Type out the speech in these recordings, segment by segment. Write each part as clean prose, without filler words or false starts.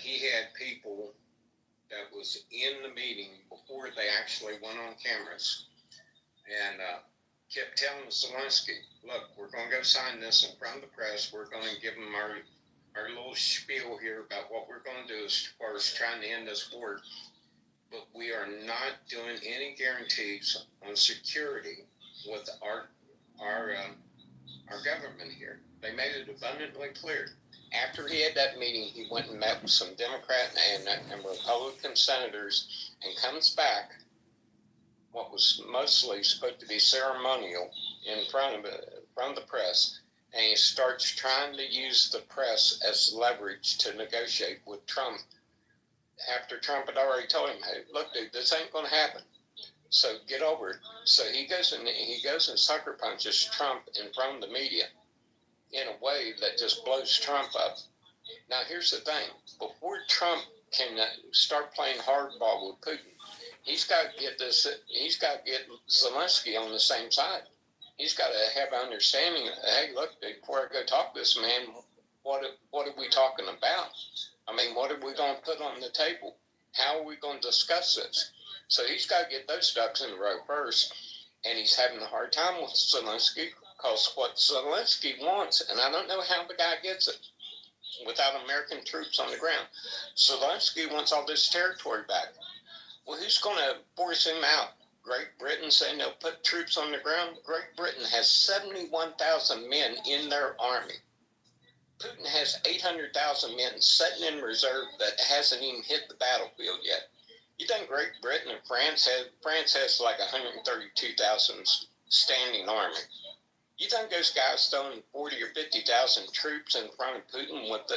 he had people that was in the meeting before they actually went on cameras and kept telling Zelensky, look, we're going to go sign this in front of the press. We're going to give them our little spiel here about what we're going to do as far as trying to end this war. But we are not doing any guarantees on security with our government here. They made it abundantly clear. After he had that meeting, he went and met with some Democrat and Republican senators and comes back, what was mostly supposed to be ceremonial, in front of the press, and he starts trying to use the press as leverage to negotiate with Trump after Trump had already told him, hey, look, dude, this ain't going to happen. So get over it. So he goes and sucker punches Trump in front of the media in a way that just blows Trump up. Now, here's the thing. Before Trump can start playing hardball with Putin, he's got to get Zelensky on the same side. He's got to have an understanding of, hey, look, before I go talk to this man, what are we talking about? I mean, what are we going to put on the table? How are we going to discuss this? So he's got to get those ducks in a row first, and he's having a hard time with Zelensky because what Zelensky wants, and I don't know how the guy gets it without American troops on the ground. Zelensky wants all this territory back. Well, who's going to force him out? Great Britain saying they'll put troops on the ground? Great Britain has 71,000 men in their army. Putin has 800,000 men sitting in reserve that hasn't even hit the battlefield yet. You think Great Britain and France has like 132,000 standing army. You think those guys throwing 40 or 50,000 troops in front of Putin with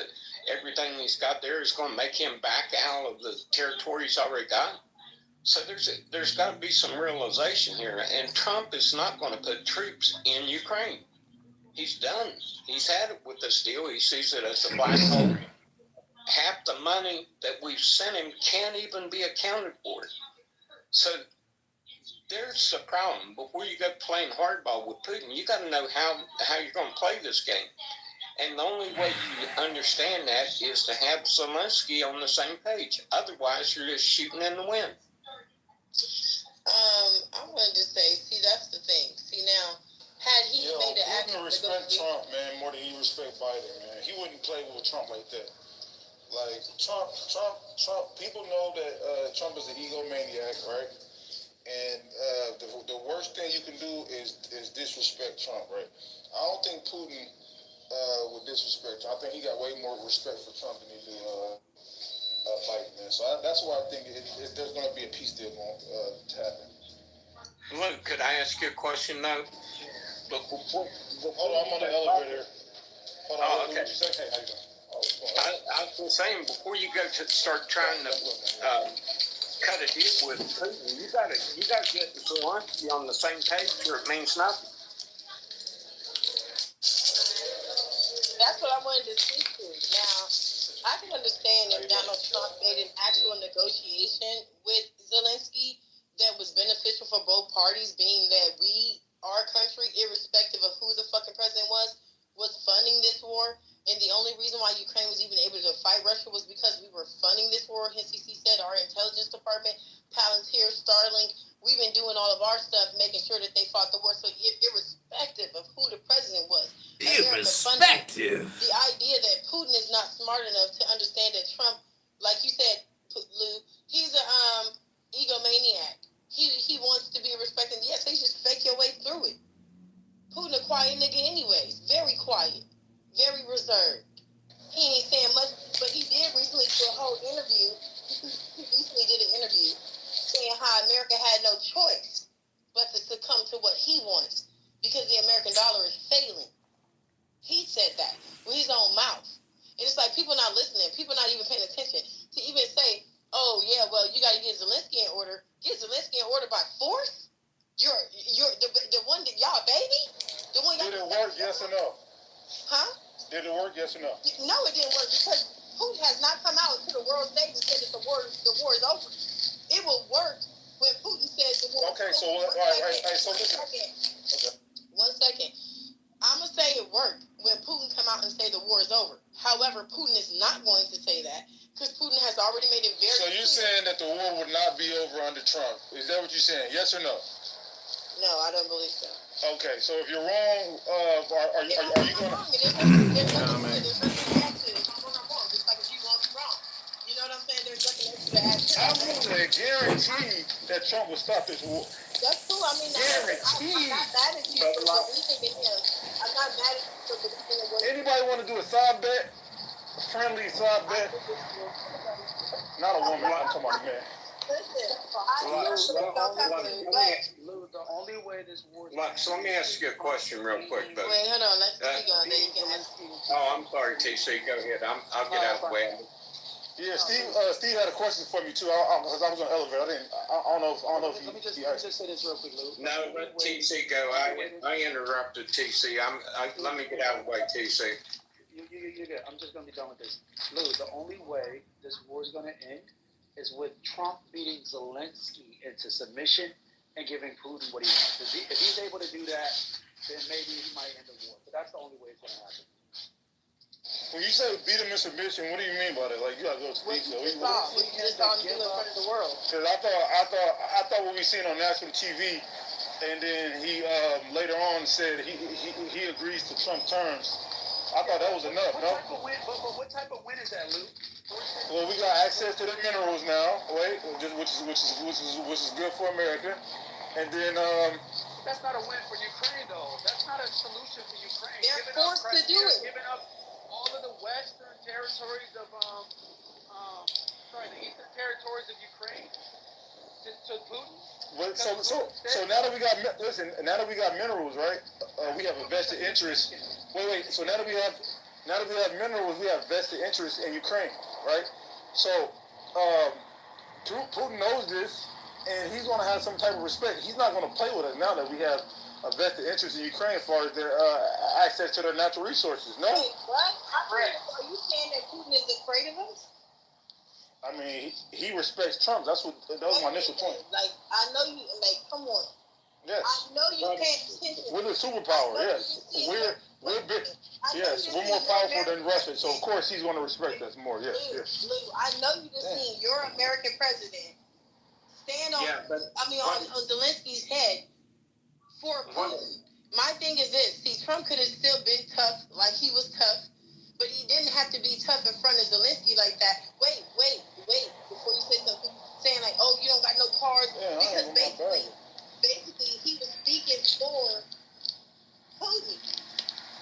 everything he's got there is going to make him back out of the territory he's already got? So there's got to be some realization here, and Trump is not going to put troops in Ukraine. He's done. He's had it with this deal. He sees it as a black hole. Half the money that we've sent him can't even be accounted for. So there's the problem. Before you go playing hardball with Putin, you got to know how you're going to play this game. And the only way you understand that is to have Zelensky on the same page. Otherwise, you're just shooting in the wind. I wanted to say, see, that's the thing. See, now, had he made an act... Putin respect Trump, man, more than he respect Biden, man. He wouldn't play with Trump like that. Like, Trump, people know that Trump is an egomaniac, right? And the worst thing you can do is disrespect Trump, right? I don't think Putin would disrespect Trump. I think he got way more respect for Trump than he do Biden, man. So that's why I think there's going to be a peace deal going to happen. Luke, could I ask you a question, though? Hold on, I'm on the elevator. Hold on, okay. What you say? Hey, how you doing? I was saying, before you go to start trying to cut a deal with Putin, you got to get Zelensky on the same page, or it means nothing. That's what I wanted to speak to. Now, I can understand if Donald Trump made an actual negotiation with Zelensky that was beneficial for both parties, being that our country, irrespective of who the fucking president was funding this war. And the only reason why Ukraine was even able to fight Russia was because we were funding this war. Hence, he said our intelligence department, Palantir, Starlink, we've been doing all of our stuff, making sure that they fought the war. So irrespective of who the president was, irrespective, the idea that Putin is not smart enough to understand that Trump, like you said, Lou, he's a egomaniac. He wants to be respected. Yes, they just fake your way through it. Putin a quiet nigga anyways, very quiet. Very reserved. He ain't saying much, but he did recently do a whole interview. He recently did an interview saying how America had no choice but to succumb to what he wants because the American dollar is failing. He said that with his own mouth. And it's like people not listening. People not even paying attention to even say, oh, yeah, well, you got to get Zelensky in order. Get Zelensky in order by force? You're the one that y'all baby? The one y'all... Did it work, yes or no? Huh? Did it work, yes or no? No, it didn't work because Putin has not come out to the world stage and said that the war is over. It will work when Putin says the war is over. Okay, so so listen. Okay. 1 second. I'm going to say it worked when Putin come out and say the war is over. However, Putin is not going to say that because because Putin has already made it very So you're clear. saying that the war would not be over under Trump? Is that what you're saying? Yes or no? No, I don't believe so. Okay, so if you're wrong, are you I'm going wrong. to... There's nothing to add to. If I'm wrong, I'm wrong. Just like if you're wrong, you're wrong. You know what I'm saying? There's nothing extra to add to. I wouldn't guarantee that Trump will stop this war. That's cool. I mean, I'm not mad at you for believing in him. I'm not mad at you for believing in what Anybody want to do a side bet? A friendly side bet? Not a woman, I'm talking about a man. Lou, the only way this war. So let me ask you a question real quick, though. Wait, hold on. Let's keep going. Then you can ask. Oh, I'm sorry, TC. Go ahead. I'll get out of the way. Yeah, Steve had a question for me too. Because I was on the elevator. I don't know if Let me just say this real quick, Lou. No, let TC go. I interrupted TC. Let me get out of the way, TC. You're good. I'm just going to be done with this. Lou, the only way this war is going to end is with Trump beating Zelensky into submission and giving Putin what he wants. If he's able to do that, then maybe he might end the war. But that's the only way it's going to happen. when you say beat him in submission, what do you mean by that? Like you gotta go speak. So We just saw him do in front of the world. Because I thought what we seen on national TV, and then he later on said he agrees to Trump terms. I thought that was enough, no? What type of win is that, Lou? Well, we got access to the minerals now, which is good for America. And then That's not a win for Ukraine, though. That's not a solution for Ukraine. They're forced to do it. Giving up all of the western territories of the eastern territories of Ukraine to Putin. so now that we got minerals, right? We have a vested interest. Wait. So now that we have minerals, we have vested interest in Ukraine, right? So Putin knows this, and he's going to have some type of respect. He's not going to play with us now that we have a vested interest in Ukraine as far as their access to their natural resources. No. Wait, what? Are you saying that Putin is afraid of us? I mean, he respects Trump. That was my initial point. Like, I know you. Like, come on. Yes. I know you can't attention. We're the superpower. Yes. We're big. Yes. We're more powerful than Russia. So of course he's going to respect us more. Yes. Yes. Lou, I know you just seen your American president stand on. On Zelensky's head for Putin. My thing is this. See, Trump could have still been tough, like he was tough, but he didn't have to be tough in front of Zelensky like that. Wait. Before you say something, saying like, oh, you don't got no cards. Yeah, because basically, he was speaking for Putin.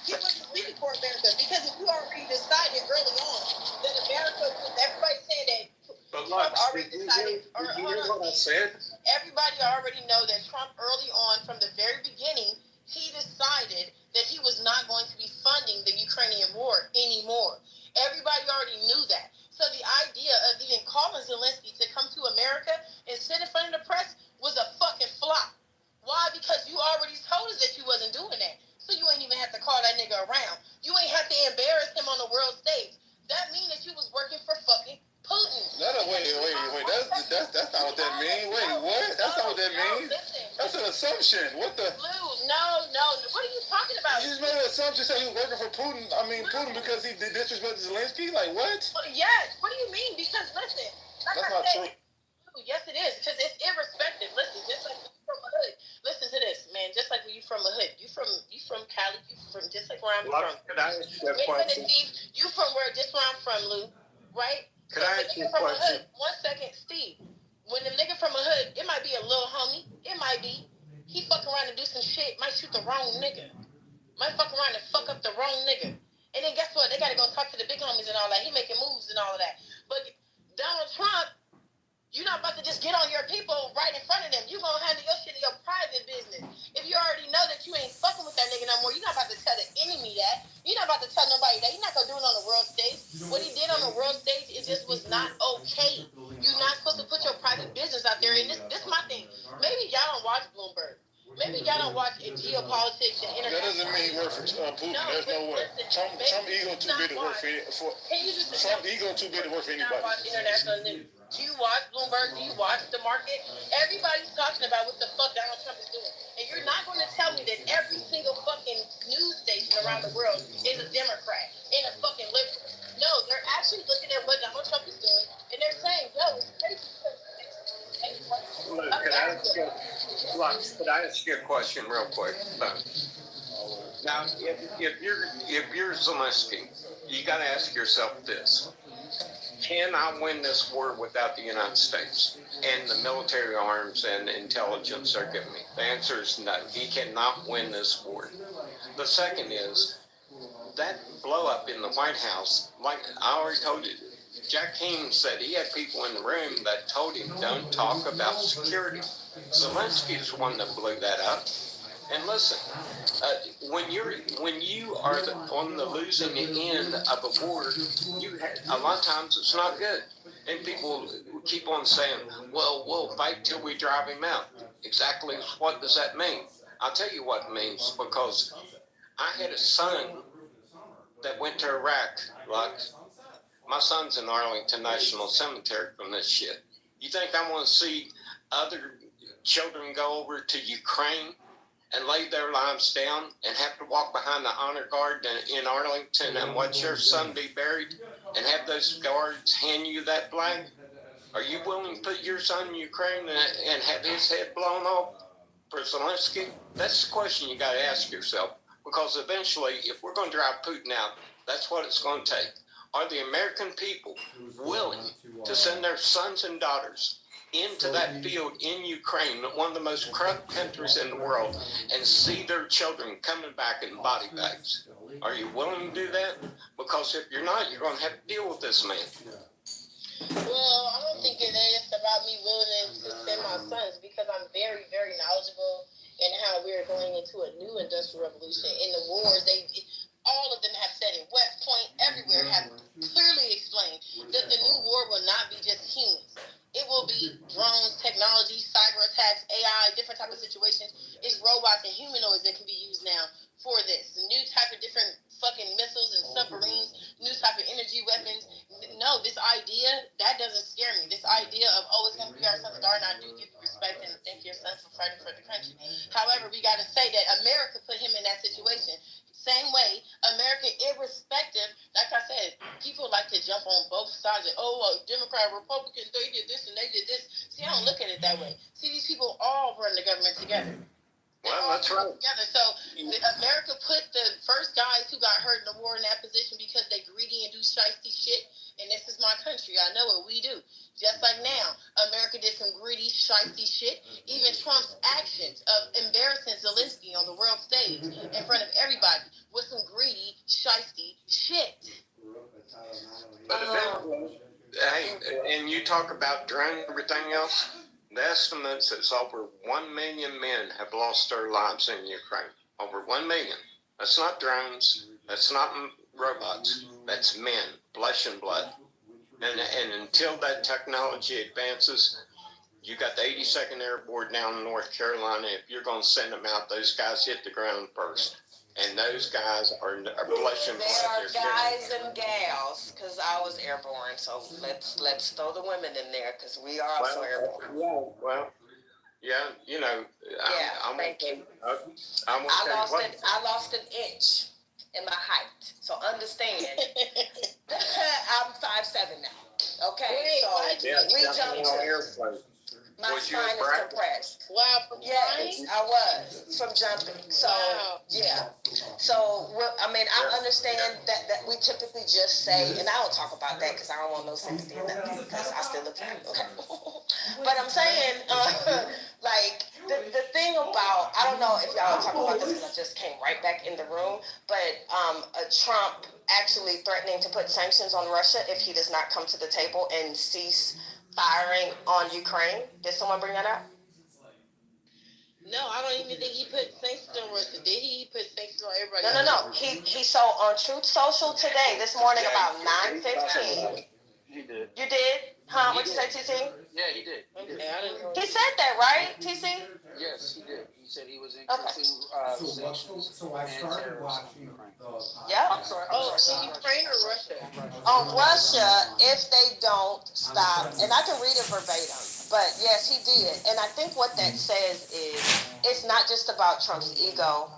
He wasn't speaking for America. Because if you already decided early on that America, everybody saying that But Trump already decided. Did you hear what I said? Everybody already know that Trump early on, from the very beginning, he decided that he was not going to be funding the Ukrainian war anymore. Everybody already knew that. So the idea of even calling Zelensky to come to America and sit in front of the press was a fucking flop. Why? Because you already told us that you wasn't doing that. So you ain't even have to call that nigga around. You ain't have to embarrass him on the world stage. That means that you was working for fucking Putin. Wait. That's not what that means. Wait, what? That's not what that means. That's an assumption. What the? Lou, no. What are you talking about? You just made an assumption saying he was working for Putin. I mean, Putin because he did disrespect Zelensky? Like, what? Yes. What do you mean? Because, listen. Like That's not true. Yes, it is. Because it's irrespective. Listen, just like you from a hood. Listen to this, man. Just like when you from a hood. You from Cali. You from just like where I'm from. Could I ask you a Wait a minute, question? Steve. You from just where I'm from, Lou. Right? Could I ask you a from question? A hood. 1 second, Steve. When the nigga from a hood, it might be a little homie. It might be. He fuck around and do some shit. Might shoot the wrong nigga. Might fuck around and fuck up the wrong nigga. And then guess what? They gotta go talk to the big homies and all that. He making moves and all of that. But Donald Trump, you're not about to just get on your people right in front of them. You gonna handle your shit in your private business. If you already know that you ain't fucking with that nigga no more, you're not about to tell the enemy that. You're not about to tell nobody that. You're not gonna do it on the world stage. What he did on the world stage, it just was not okay. You're not supposed to put your private business out there. And this my thing. Maybe y'all don't watch Bloomberg. Maybe y'all don't watch geopolitics and international. That doesn't mean he works for Putin. There's no way. Trump ego too big to work for. Trump ego too big to work for anybody. Watch international news. Do you watch Bloomberg? Do you watch the market? Everybody's talking about what the fuck Donald Trump is doing. And you're not going to tell me that every single fucking news station around the world is a Democrat and a fucking liberal. No, they're actually looking at what Donald Trump is doing Lux, could I ask you a question real quick? Now, if you're Zelensky, you got to ask yourself this: can I win this war without the United States and the military arms and intelligence they're giving me? The answer is no. He cannot win this war. The second is that blow up in the White House. Like I already told you, Jack King said he had people in the room that told him, "Don't talk about security." Zelensky is the one that blew that up. And listen, when you are on the losing end of a war, a lot of times it's not good. And people keep on saying, "Well, we'll fight till we drive him out." Exactly what does that mean? I'll tell you what it means, because I had a son that went to Iraq. Like, my son's in Arlington National Cemetery from this shit. You think I want to see other children go over to Ukraine and lay their lives down and have to walk behind the honor guard in Arlington and watch your son be buried and have those guards hand you that flag? Are you willing to put your son in Ukraine and have his head blown off for Zelensky? That's the question you got to ask yourself, because eventually, if we're going to drive Putin out, that's what it's going to take. Are the American people willing to send their sons and daughters into that field in Ukraine, one of the most corrupt countries in the world, and see their children coming back in body bags? Are you willing to do that? Because if you're not, you're going to have to deal with this man. Well, I don't think it is about me willing to send my sons, because I'm very, very knowledgeable in how we're going into a new industrial revolution. In the wars, all of them have said it. West Point, everywhere, have clearly explained that the new war will not be just humans. It will be drones, technology, cyber attacks, AI, different type of situations. It's robots and humanoids that can be used now for this. New type of different fucking missiles and submarines, new type of energy weapons. No, this idea, that doesn't scare me. This idea of, it's going to be our son's daughter, and I do give you respect and thank your son for fighting for the country. However, we got to say that America put him in that situation. Same way, America, irrespective, like I said, people like to jump on both sides of, Democrat, Republicans, they did this and they did this. See, I don't look at it that way. See, these people all run the government together. Well, that's right. Together. So America put the first guys who got hurt in the war in that position because they greedy and do shiesty shit. And this is my country. I know what we do. Just like now, America did some greedy, shiesty shit. Even Trump's actions of embarrassing Zelensky on the world stage in front of everybody was some greedy, shiesty shit. But eventually, hey, and you talk about drones and everything else, the estimates is over 1 million men have lost their lives in Ukraine. Over 1 million. That's not drones. That's not robots. That's men, flesh and blood. And until that technology advances, you got the 82nd Airborne down in North Carolina. If you're going to send them out, those guys hit the ground first. And those guys are flesh and blood. There are guys and gals, because I was airborne, so let's throw the women in there, because we are also airborne. Thank you. I lost an inch in my height, so understand. I'm 5'7" now. Okay, we jumped to. My spine is compressed. Wow, from yes, I was from jumping. So yeah. So I understand that we typically just say, and I don't talk about that because I don't want no sympathy or nothing, because I still look fat. Okay. But I'm saying, like the thing about, I don't know if y'all talk about this because I just came right back in the room, but Trump actually threatening to put sanctions on Russia if he does not come to the table and cease firing on Ukraine. Did someone bring that up? No, I don't even think he put sanctions on Russia. Did he? He put sanctions on everybody. No. He so on Truth Social today, this morning about 9:15. He did. You did? Huh? What'd you say, TC? Yeah, he did. Okay, I didn't know. He said that, right, TC? Yes, he did. He said he was increasing sanctions So I started watching Yeah. I'm sorry. In Ukraine or Russia? On Russia, if they don't stop, and I can read it verbatim, but yes, he did. And I think what that says is it's not just about Trump's ego,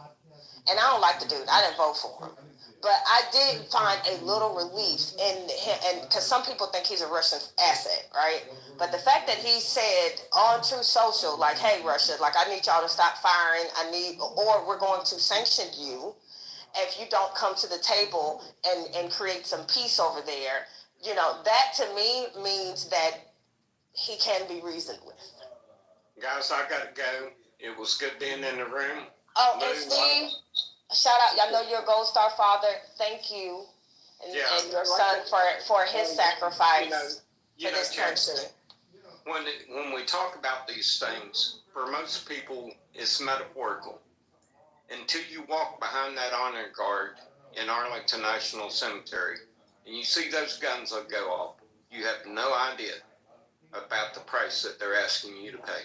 and I don't like the dude. I didn't vote for him. But I did find a little relief in him, and because some people think he's a Russian asset, right? But the fact that he said on True Social, like, "Hey, Russia, like, I need y'all to stop firing. Or we're going to sanction you if you don't come to the table and create some peace over there." You know, that to me means that he can be reasoned with. Guys, I gotta go. It was good being in the room. Oh, and Steve, shout out! I know you're a Gold Star father. Thank you, and your son for his sacrifice for this country. When we talk about these things, for most people, it's metaphorical. Until you walk behind that honor guard in Arlington National Cemetery and you see those guns that go off, you have no idea about the price that they're asking you to pay.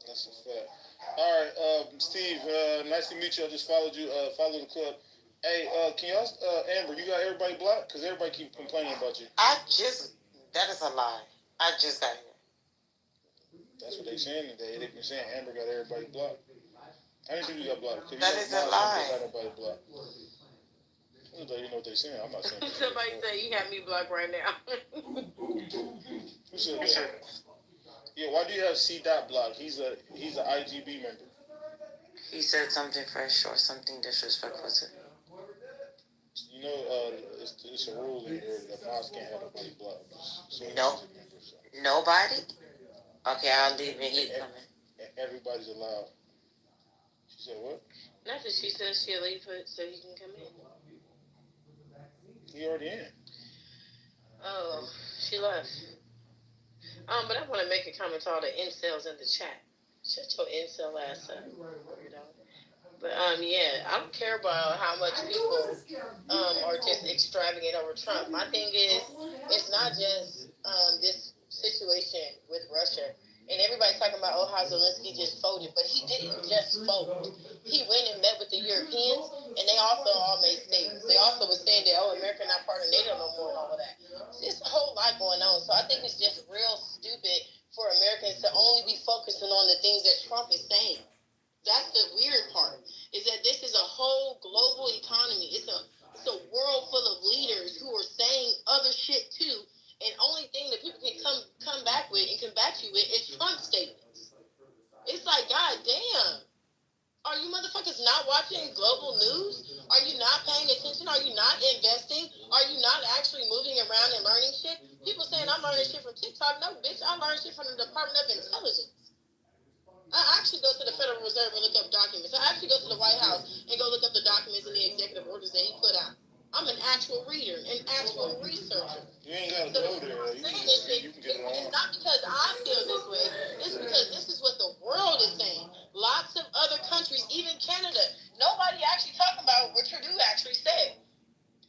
That's a fact. All right, Steve, nice to meet you. I just followed you. Follow the club. Hey, can y'all, Amber, you got everybody blocked? Because everybody keep complaining about you. That is a lie. I just got here. That's what they saying today. They've been saying Amber got everybody blocked. I didn't think you got blocked. That is a lie. Got everybody blocked. You know what they saying. I'm not saying. Somebody say you have me blocked right now. Who said that? Yeah, why do you have C. Dot blocked? He's a IGB member. He said something fresh or something disrespectful to me. You know, it's a rule in here that mods can't have nobody blocked. So No. Nobody? Okay, I'll leave it. He's coming. Everybody's allowed. She said what? Nothing. She says she'll leave it so he can come in. He already in. Oh, she left. But I want to make a comment to all the incels in the chat. Shut your incel ass up, weirdo. But yeah, I don't care about how much people are just extravagant over Trump. My thing is, it's not just this situation with Russia. And everybody's talking about, how Zelensky just folded. But he didn't just fold. He went and met with the Europeans, and they also all made statements. They also was saying that, America not part of NATO no more and all of that. There's a whole lot going on. So I think it's just real stupid for Americans to only be focusing on the things that Trump is saying. That's the weird part, is that this is a whole global economy. It's a world full of leaders who are saying other shit too. And only thing that people can come back with and combat you with is Trump statements. It's like, God damn. Are you motherfuckers not watching global news? Are you not paying attention? Are you not investing? Are you not actually moving around and learning shit? People saying I'm learning shit from TikTok. No, bitch, I learned shit from the Department of Intelligence. I actually go to the Federal Reserve and look up documents. I actually go to the White House and go look up the documents and the executive orders that he put out. I'm an actual reader, an actual researcher. You ain't gotta go there. You can get it on. It's not because I feel this way. It's because this is what the world is saying. Lots of other countries, even Canada, nobody actually talking about what Trudeau actually said.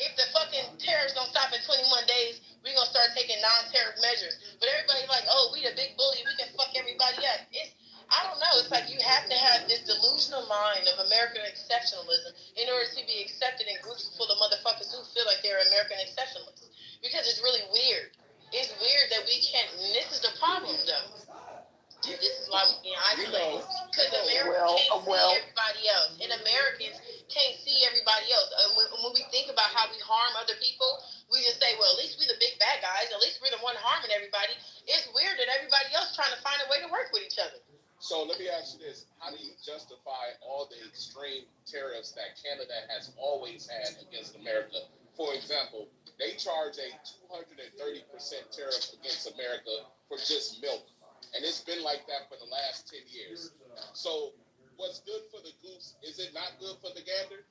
If the fucking tariffs don't stop in 21 days, we're going to start taking non-tariff measures. But everybody's like, we the big bully. We can fuck everybody up. I don't know. It's like you have to have this delusional mind of American exceptionalism in order to be accepted in groups full of motherfuckers who feel like they're American exceptionalists. Because it's really weird. It's weird that we can't, and this is the problem, though. This is why we get isolated. Because Americans can't see everybody else. And Americans can't see everybody else. When we think about how we harm other people, we just say, well, at least we're the big bad guys. At least we're the one harming everybody. It's weird that everybody else trying to find a way to work with each other. So let me ask you this. How do you justify all the extreme tariffs that Canada has always had against America? For example, they charge a 230% tariff against America for just milk. And it's been like that for the last 10 years. So what's good for the goose, is it not good for the gander?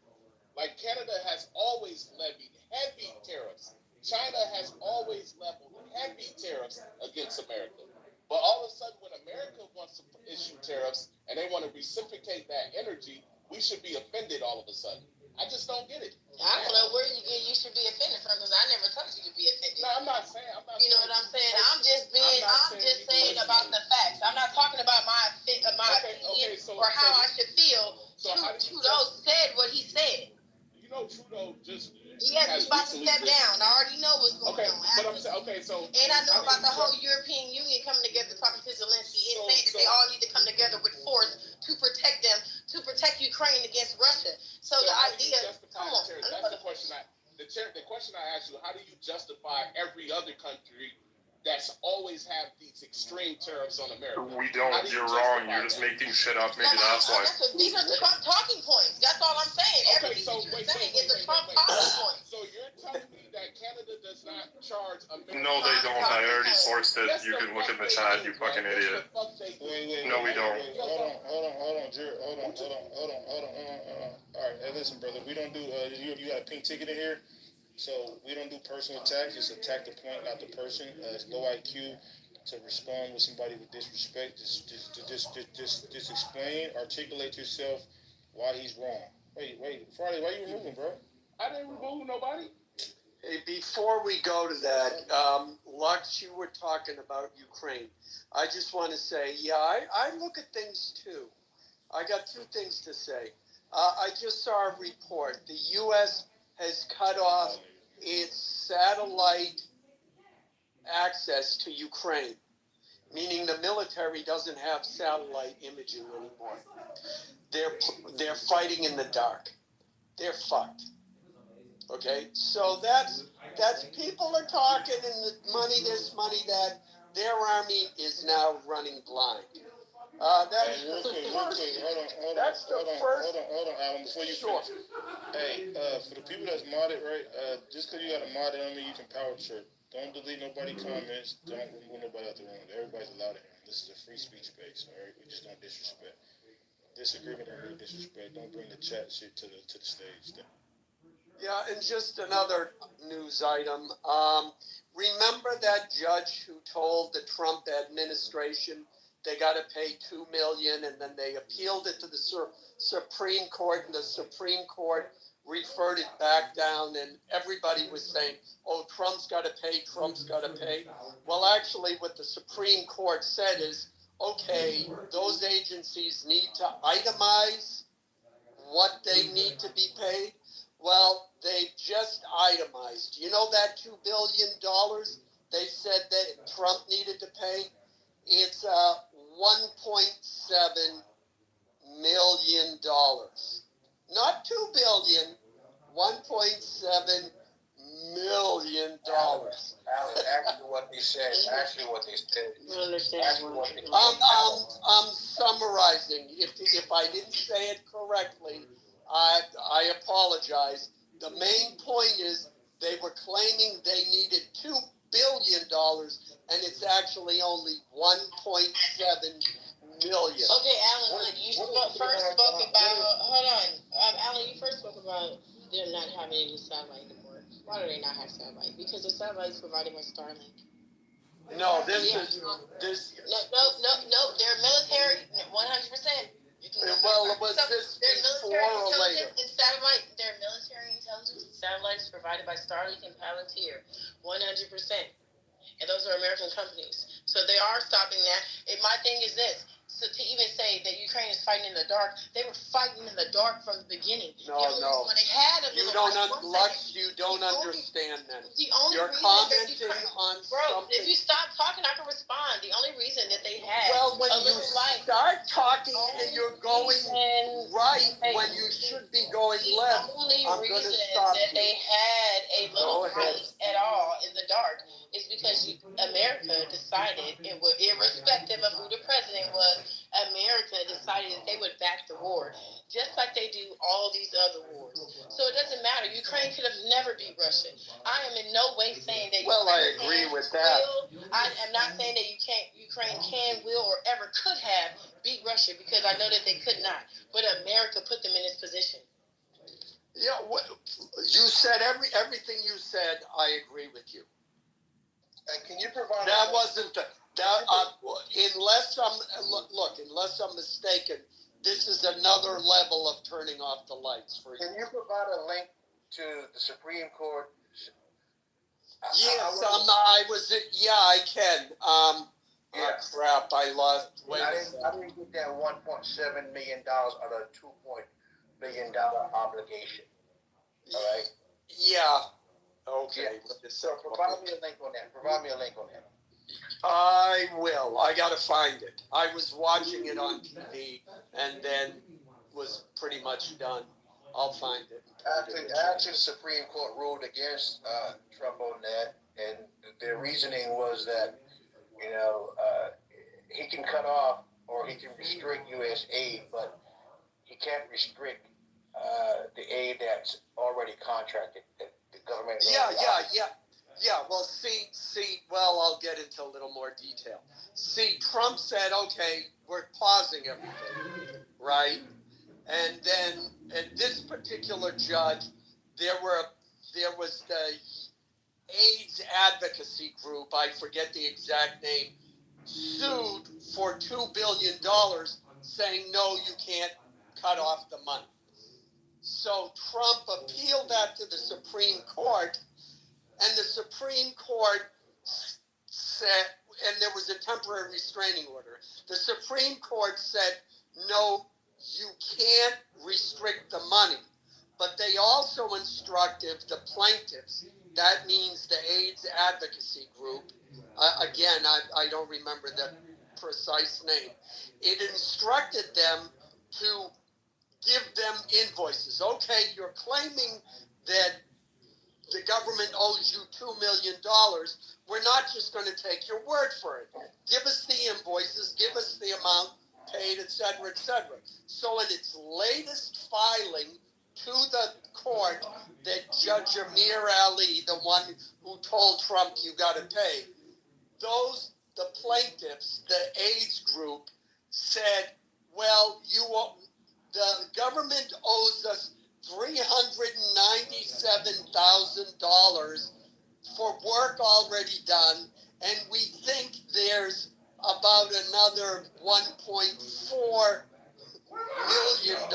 Like, Canada has always levied heavy tariffs. China has always leveled heavy tariffs against America. But all of a sudden, when America wants to issue tariffs and they want to reciprocate that energy, we should be offended all of a sudden. I just don't get it. I don't know where you should be offended from, because I never told you to be offended. No, I'm not saying. You know what I'm saying? I'm just saying about the facts. I'm not talking about my opinion or how I should feel. So Trudeau said what he said. You know, Trudeau just. Yes, he's about to step down. I already know what's going on. But I'm saying, so. And I know about the whole European Union coming together talking to Zelensky and saying that they all need to come together with force to protect them to protect Ukraine against Russia. So the how do you idea, justify come on, the tariffs? That's the question. The question I asked you: how do you justify every other country that's always have these extreme tariffs on America? We don't. How do you You're wrong. justify You're just that? making shit up. Maybe No, that's why. these are Trump talking points. That's all I'm saying. Okay, Everything so that you're wait, saying wait, is a wait, Trump wait. talking point. So you're telling me that Canada does not charge America? No, they don't. I already sourced it. Yes, You the can look in fuck the they chat, do, you fucking bro. Yes, idiot. the fuck they do. Wait. No, we don't. Hold on, Jared. Hold on. All right, hey, listen, brother. We don't do. You got a pink ticket in here, so we don't do personal attacks. Just attack the point, not the person. It's low IQ to respond with somebody with disrespect. Just explain, articulate yourself why he's wrong. Wait, Friday, why you moving, bro? I didn't remove nobody. Hey, before we go to that, Lux, you were talking about Ukraine. I just want to say, yeah, I look at things too. I got two things to say. I just saw a report. The U.S. has cut off its satellite access to Ukraine, meaning the military doesn't have satellite imaging anymore. They're fighting in the dark. They're fucked. Okay, so that's people are talking and the money this, money that. Their army is now running blind. That's Real the quick, first. hold on, That's the first. hold on, Alan, before you Sure. finish. Hey, for the people that's modded, right, just because you got a mod on me, you can power trip. Don't delete nobody comments. Don't remove nobody out the room. Everybody's allowed in here. This is a free speech space, all right? We just don't disrespect. Disagreement don't really disrespect. Don't bring the chat shit to the stage. Yeah, and just another news item. Remember that judge who told the Trump administration they got to pay $2 million, and then they appealed it to the Supreme Court, and the Supreme Court referred it back down, and everybody was saying, "Oh, Trump's got to pay. Trump's got to pay." Well, actually, what the Supreme Court said is, okay, those agencies need to itemize what they need to be paid. Well, they just itemized. You know that $2 billion they said that Trump needed to pay? It's $1.7 million. Not $2 billion, $1.7 million. Actually, what they said. I understand. I'm summarizing. If I didn't say it correctly, I apologize. The main point is they were claiming they needed $2 billion, and it's actually only $1.7 million. Okay, Alan, you first spoke about, hold on, Alan, you first spoke about them not having any satellite anymore. Why do they not have satellite? Because the satellite is provided by Starlink. No, this. No, they're military, 100%. Well, was this before or later? And satellite, their military intelligence and satellites provided by Starlink and Palantir, 100%. And those are American companies. So they are stopping that. And my thing is this. So to even say that Ukraine is fighting in the dark, they were fighting in the dark from the beginning. No. When they had a You little don't, Lux, you don't understand that. The only You're reason commenting that on bro, something. if you stop talking, I can respond. The only reason that they had Well, when a you little light. start talking and you're going right when you should be going left, The only I'm going to reason stop that you. they had a little Go ahead. light at all in the dark is because America decided, irrespective of who the president was, America decided that they would back the war, just like they do all these other wars. So it doesn't matter. Ukraine could have never beat Russia. I am in no way saying that. Well, I agree with that. I am not saying that Ukraine can, will, or ever could have beat Russia, because I know that they could not. But America put them in this position. Yeah, you said everything you said. I agree with you. Can you provide? That wasn't unless I'm mistaken. This is another level of turning off the lights for you. Can you provide a link to the Supreme Court? Yes, I can. Crap, I lost. Wait. I didn't get that $1.7 million out of a $2 billion obligation. All right. Yeah. Okay. Yeah. So provide me a link on that. I will. I gotta find it. I was watching it on TV, and then was pretty much done. I'll find it. Actually, the Supreme Court ruled against Trump on that, and their reasoning was that, he can cut off or he can restrict U.S. aid, but he can't restrict the aid that's already contracted. That the government. Yeah. Well, well, I'll get into a little more detail. See, Trump said, okay, we're pausing everything, right? And then, and this particular judge, there was the AIDS advocacy group, I forget the exact name, sued for $2 billion, saying, no, you can't cut off the money. So Trump appealed that to the Supreme Court, and the Supreme Court said, and there was a temporary restraining order. The Supreme Court said, no, you can't restrict the money. But they also instructed the plaintiffs, that means the AIDS advocacy group, again, I don't remember the precise name. It instructed them to give them invoices. Okay, you're claiming that the government owes you $2 million. We're not just going to take your word for it. Give us the invoices, give us the amount paid, et cetera, et cetera. So in its latest filing to the court, that Judge Amir Ali, the one who told Trump you got to pay, the plaintiffs, the AIDS group, said, well, the government owes us $397,000 for work already done, and we think there's about another $1.4 million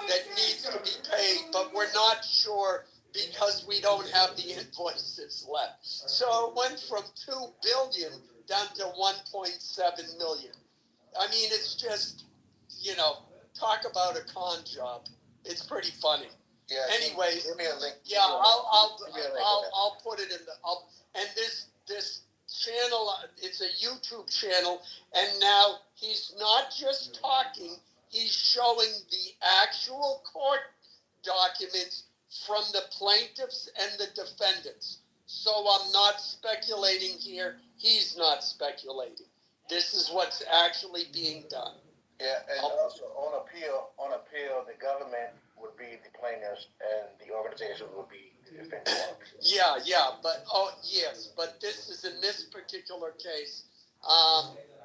that needs to be paid, but we're not sure because we don't have the invoices left. So it went from $2 billion down to $1.7 million. I mean, it's just, talk about a con job. It's pretty funny. Yeah. Anyways, Give me a link. yeah, I'll put it in and this channel, it's a YouTube channel, and now he's not just talking, he's showing the actual court documents from the plaintiffs and the defendants. So I'm not speculating here, he's not speculating. This is what's actually being done. Yeah, and also on appeal, the government would be the plaintiffs and the organization would be the defendants. But this is in this particular case,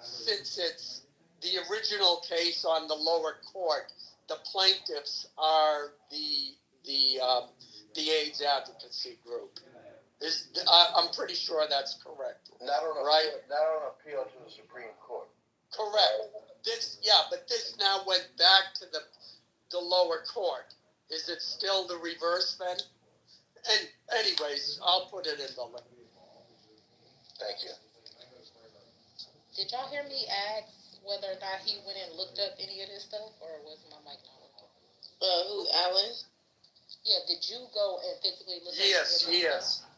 since it's the original case on the lower court, the plaintiffs are the AIDS advocacy group. I'm pretty sure that's correct. Not on appeal to the Supreme Court. Correct. But this now went back to the lower court. Is it still the reverse then? And anyways, I'll put it in the link. Thank you. Did y'all hear me ask whether or not he went and looked up any of this stuff, or was my mic not working? Who, Alan? Yeah, did you go and physically look Yes. up any of this stuff?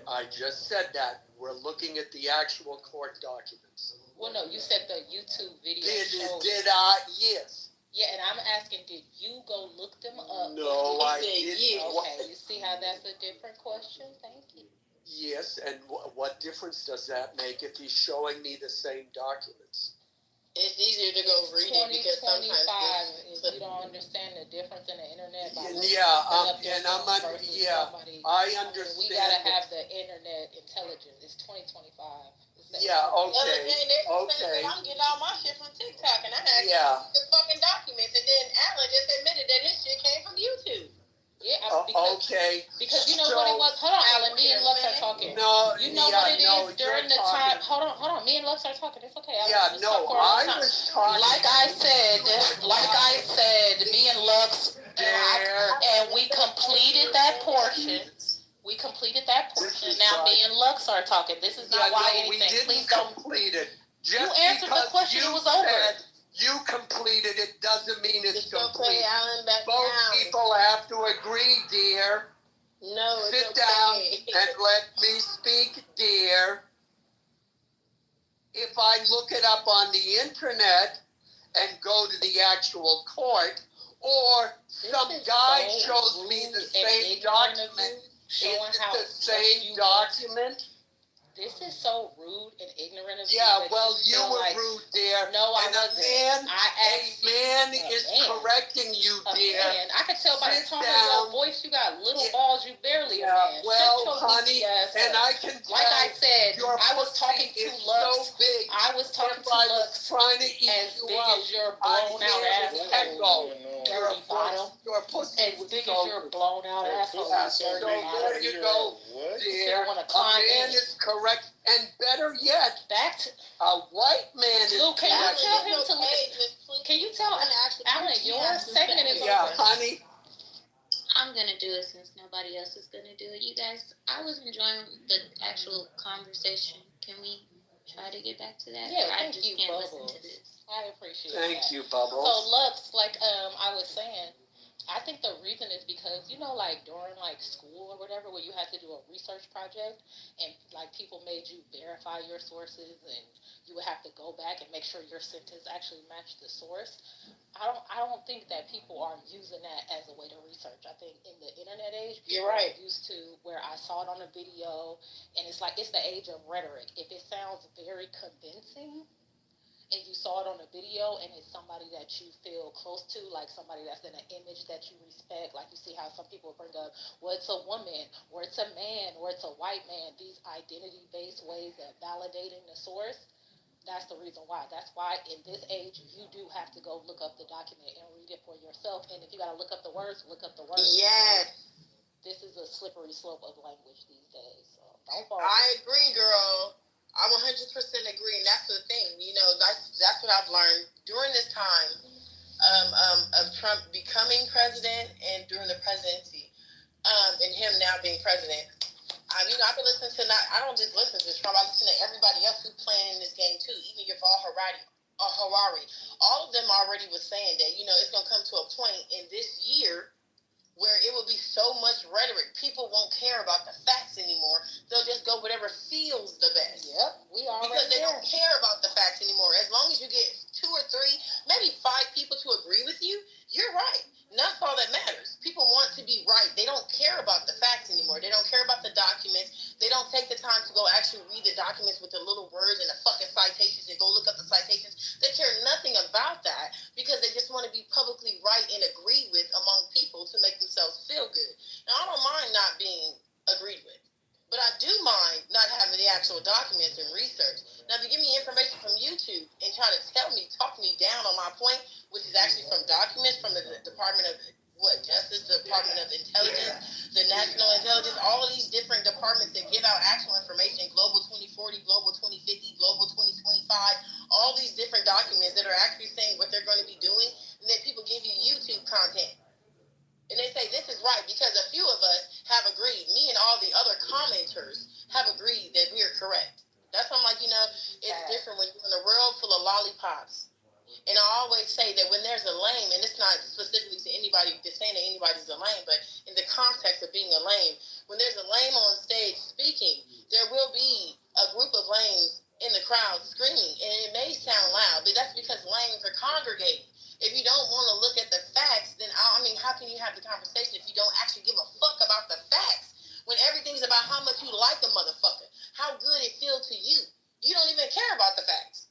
I just said that. We're looking at the actual court documents. Well, no, you said the YouTube video showed. Did I? Yes. Yeah, and I'm asking, did you go look them up? No, I didn't. Okay, you see how that's a different question? Thank you. Yes, and what difference does that make if he's showing me the same documents? It's easier to go read it because sometimes if you don't understand the difference in the internet. I understand. We gotta have the internet intelligence. It's 2025. Yeah, okay. I'm getting all my shit from TikTok, and I had the fucking documents, and then Alan just admitted that his shit came from YouTube. Yeah, because you know what it was. Hold on, Alan. Me and Lux are talking. No, you know what it is during the time. Hold on. Me and Lux are talking. It's okay. I was talking. Like I said, me and Lux, and we completed that portion. Now me and Lux are talking. This is not why anything. We didn't complete it. You answered the question. It was over. You completed it doesn't mean it's complete. Alan back Both people have to agree, dear. No, Sit down and let me speak, dear. If I look it up on the internet and go to the actual court, or some guy shows me the same document. Showing Is it how the same document? This is so rude and ignorant of you. Yeah, that well, you feel were like, rude there. No, I and wasn't. A man is correcting you, dear. Man, I can tell by the Sit tone of down. your voice, you got little balls, you barely a Yeah, man. well, Shut your honey, goofy ass and up. I can tell. Like I said, your I was pussy talking to is Lux. So big. I was talking If to I Lux was trying to eat as you big up, as your I'd blown out hear the asshole. echo. Dirty bottom. Your pussy As was big so as your blown out asshole. You So dirty bottom. there you go, What? dear. wanna A climb man in. is correct, and better yet, Back to a white man is Lou, can you correct. tell him to look? Can you tell Alan your segment is Yeah, over? honey. I'm gonna do it since nobody else is gonna do it. You guys, I was enjoying the actual conversation. Can we try to get back to that? Yeah, Or I thank just you, can't Bubbles. listen to this. I appreciate that. Thank you, Bubbles. So Lux, like I was saying, I think the reason is because, like during like school or whatever, where you had to do a research project and like people made you verify your sources and you would have to go back and make sure your sentence actually matched the source. I don't think that people are using that as a way to research. I think in the internet age, people You're right. are used to where I saw it on a video and it's like it's the age of rhetoric. If it sounds very convincing and you saw it on a video and it's somebody that you feel close to, like somebody that's in an image that you respect, like you see how some people bring up, well, it's a woman, or it's a man, or it's a white man, these identity-based ways of validating the source, that's the reason why. That's why in this age, you do have to go look up the document and read it for yourself, and if you got to look up the words, look up the words. Yes. This is a slippery slope of language these days, so don't fall. I agree, girl. I 100% agree, and that's the thing. That's what I've learned during this time of Trump becoming president and during the presidency, and him now being president. I can listen to I don't just listen to Trump. I listen to everybody else who's playing in this game too. Even Yuval Harari, all of them already was saying that it's gonna come to a point in this year where it will be so much rhetoric, people won't care about the facts anymore. They'll just go whatever feels the best. Yep, we are because they don't care about the facts anymore. As long as you get 2 or 3, maybe 5 people to agree with you, you're right. And that's all that matters. People want to be right. They don't care about the facts anymore. They don't care about the documents. They don't take the time to go actually read the documents with the little words and the fucking citations and go look up the citations. They care nothing about that because they just want to be publicly right and agreed with among people to make themselves feel good. Now, I don't mind not being agreed with, but I do mind not having the actual documents and research. Now, if you give me information from YouTube and try to talk me down on my point, which is actually from documents from the Department of Justice, the Department of Intelligence, the National Intelligence, all of these different departments that give out actual information, Global 2040, Global 2050, Global 2025, all these different documents that are actually saying what they're going to be doing, and then people give you YouTube content. And they say this is right because a few of us have agreed, me and all the other commenters have agreed that we are correct. That's why I'm like, it's different when you're in a world full of lollipops. And I always say that when there's a lame, and it's not specifically to anybody, just saying that anybody's a lame, but in the context of being a lame, when there's a lame on stage speaking, there will be a group of lames in the crowd screaming. And it may sound loud, but that's because lames are congregating. If you don't want to look at the facts, then how can you have the conversation if you don't actually give a fuck about the facts? When everything's about how much you like a motherfucker, how good it feels to you. You don't even care about the facts.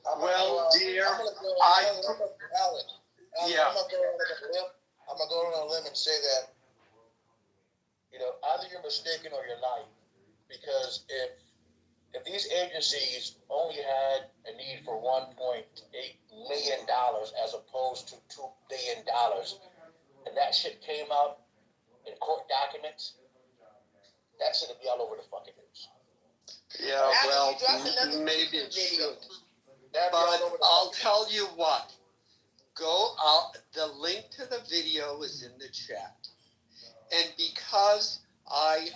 Well, dear, I'm gonna go on a limb and say that, either you're mistaken or you're lying. Because if these agencies only had a need for $1.8 million as opposed to $2 billion, and that shit came out in court documents, that shit would be all over the fucking news. Yeah, well, maybe it should. But I'll tell you what. The link to the video is in the chat. And because I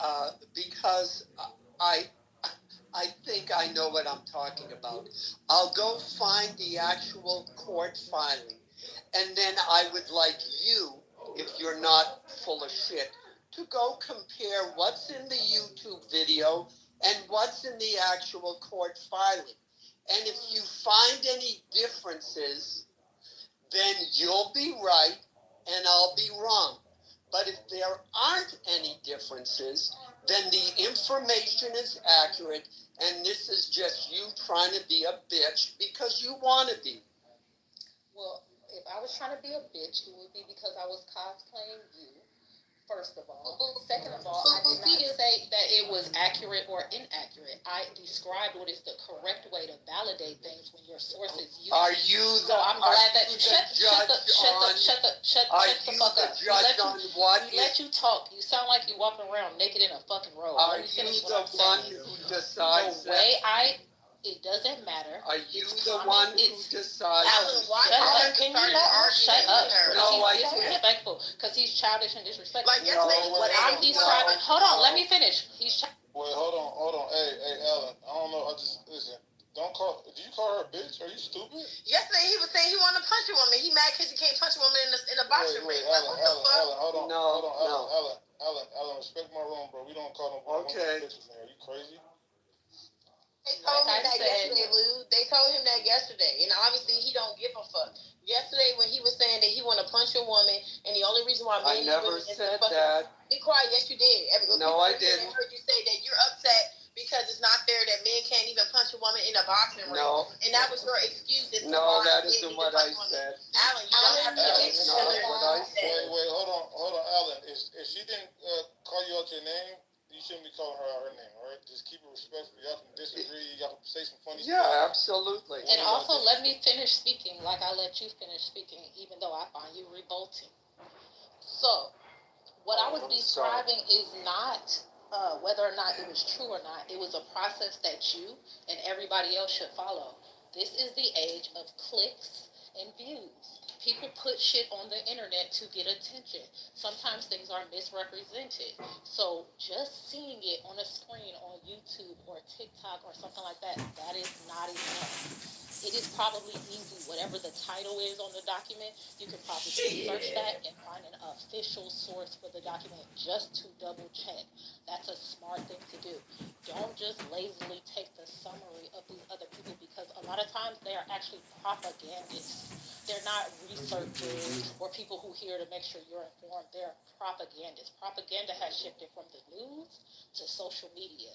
think I know what I'm talking about, I'll go find the actual court filing. And then I would like you, if you're not full of shit, to go compare what's in the YouTube video and what's in the actual court filing. And if you find any differences, then you'll be right and I'll be wrong. But if there aren't any differences, then the information is accurate, and this is just you trying to be a bitch because you want to be. Well, if I was trying to be a bitch, it would be because I was cosplaying you, first of all. Second of all, I did not say that it was accurate or inaccurate. I described what is the correct way to validate things when your source is used. Are you So I'm glad that shut the fuck up. The judge on what? We let you talk. You sound like you walking around naked in a fucking robe. Are you the one who decides the way it doesn't matter. Are you the one who decides? Alan, why Can you not shut up? No, I He's can't. disrespectful because he's childish and disrespectful. Like yesterday, What I'm describing. Hold on, let me finish. He's. Wait, hold on. Hey, Alan, I don't know. Listen. Don't call. Did you call her a bitch? Are you stupid? Yesterday he was saying he wanted to punch a woman. He mad because he can't punch a woman in a boxing ring. Like, what the fuck? Alan, hold on. No. Alan, respect my room, bro. We don't call no Okay. bitches in here. Are you crazy? They told him that yesterday, Lou. They told him that yesterday, and obviously he don't give a fuck. Yesterday when he was saying that he want to punch a woman, and the only reason why I never said that. Be quiet. Yes, you did. No, I didn't. I heard you say that you're upset because it's not fair that men can't even punch a woman in a boxing ring. No. And that was your excuse. No, that isn't what I said. Alan, you don't have to That get is not what I said. Wait, hold on, Alan. If she didn't call you out your name, you shouldn't be calling her out her name, all right? Just keep it respectful. Y'all can disagree. Y'all can say some funny stuff. Yeah, absolutely. And also, let me finish speaking like I let you finish speaking, even though I find you revolting. So, what I was describing is not whether or not it was true or not. It was a process that you and everybody else should follow. This is the age of clicks and views. People put shit on the internet to get attention. Sometimes things are misrepresented. So just seeing it on a screen on YouTube or TikTok or something like that, that is not enough. It is probably easy. Whatever the title is on the document, you can probably search that and find an official source for the document just to double check. That's a smart thing to do. Don't just lazily take the summary of these other people because a lot of times they are actually propagandists. They're not researchers or people who here to make sure you're informed. They're propagandists. Propaganda has shifted from the news to social media.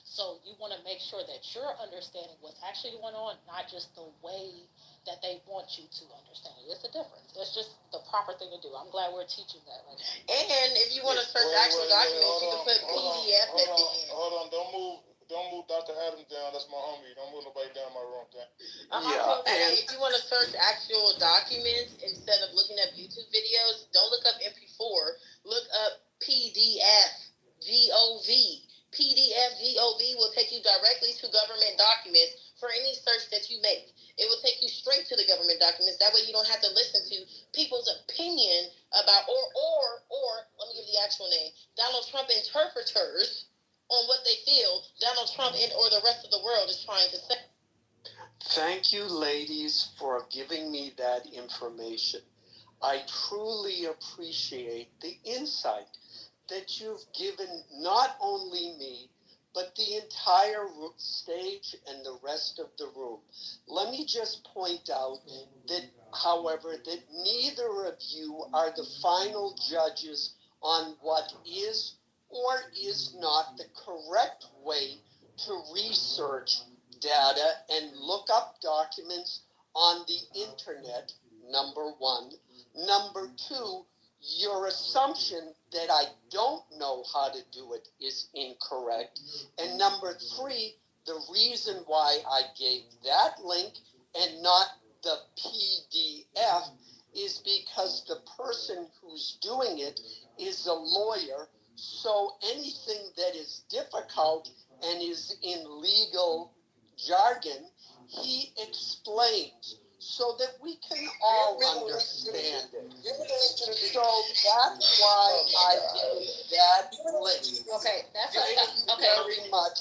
So you want to make sure that you're understanding what's actually going on, not just the way that they want you to understand it. It's a difference. That's just the proper thing to do. I'm glad we're teaching that right now. And if you want to search actual documents, you can put PDF at the end. Hold on, don't move Dr. Adams down. That's my homie. Don't move nobody down my room. And if you want to search actual documents instead of looking up YouTube videos, don't look up MP4. Look up PDF GOV. PDF GOV will take you directly to government documents for any search that you make. It will take you straight to the government documents. That way you don't have to listen to people's opinion about, or let me give the actual name, Donald Trump interpreters on what they feel Donald Trump or the rest of the world is trying to say. thank you, ladies, for giving me that information. I truly appreciate the insight that you've given not only me, but the entire stage and the rest of the room. Let me just point out that, however, that neither of you are the final judges on what is or is not the correct way to research data and look up documents on the internet, number one. Number two, your assumption that I don't know how to do it is incorrect. And number three, the reason why I gave that link and not the PDF is because the person who's doing it is a lawyer. So anything that is difficult and is in legal jargon, he explains so that we can all understand it. So that's why I gave that link. Okay, that's Thank you very much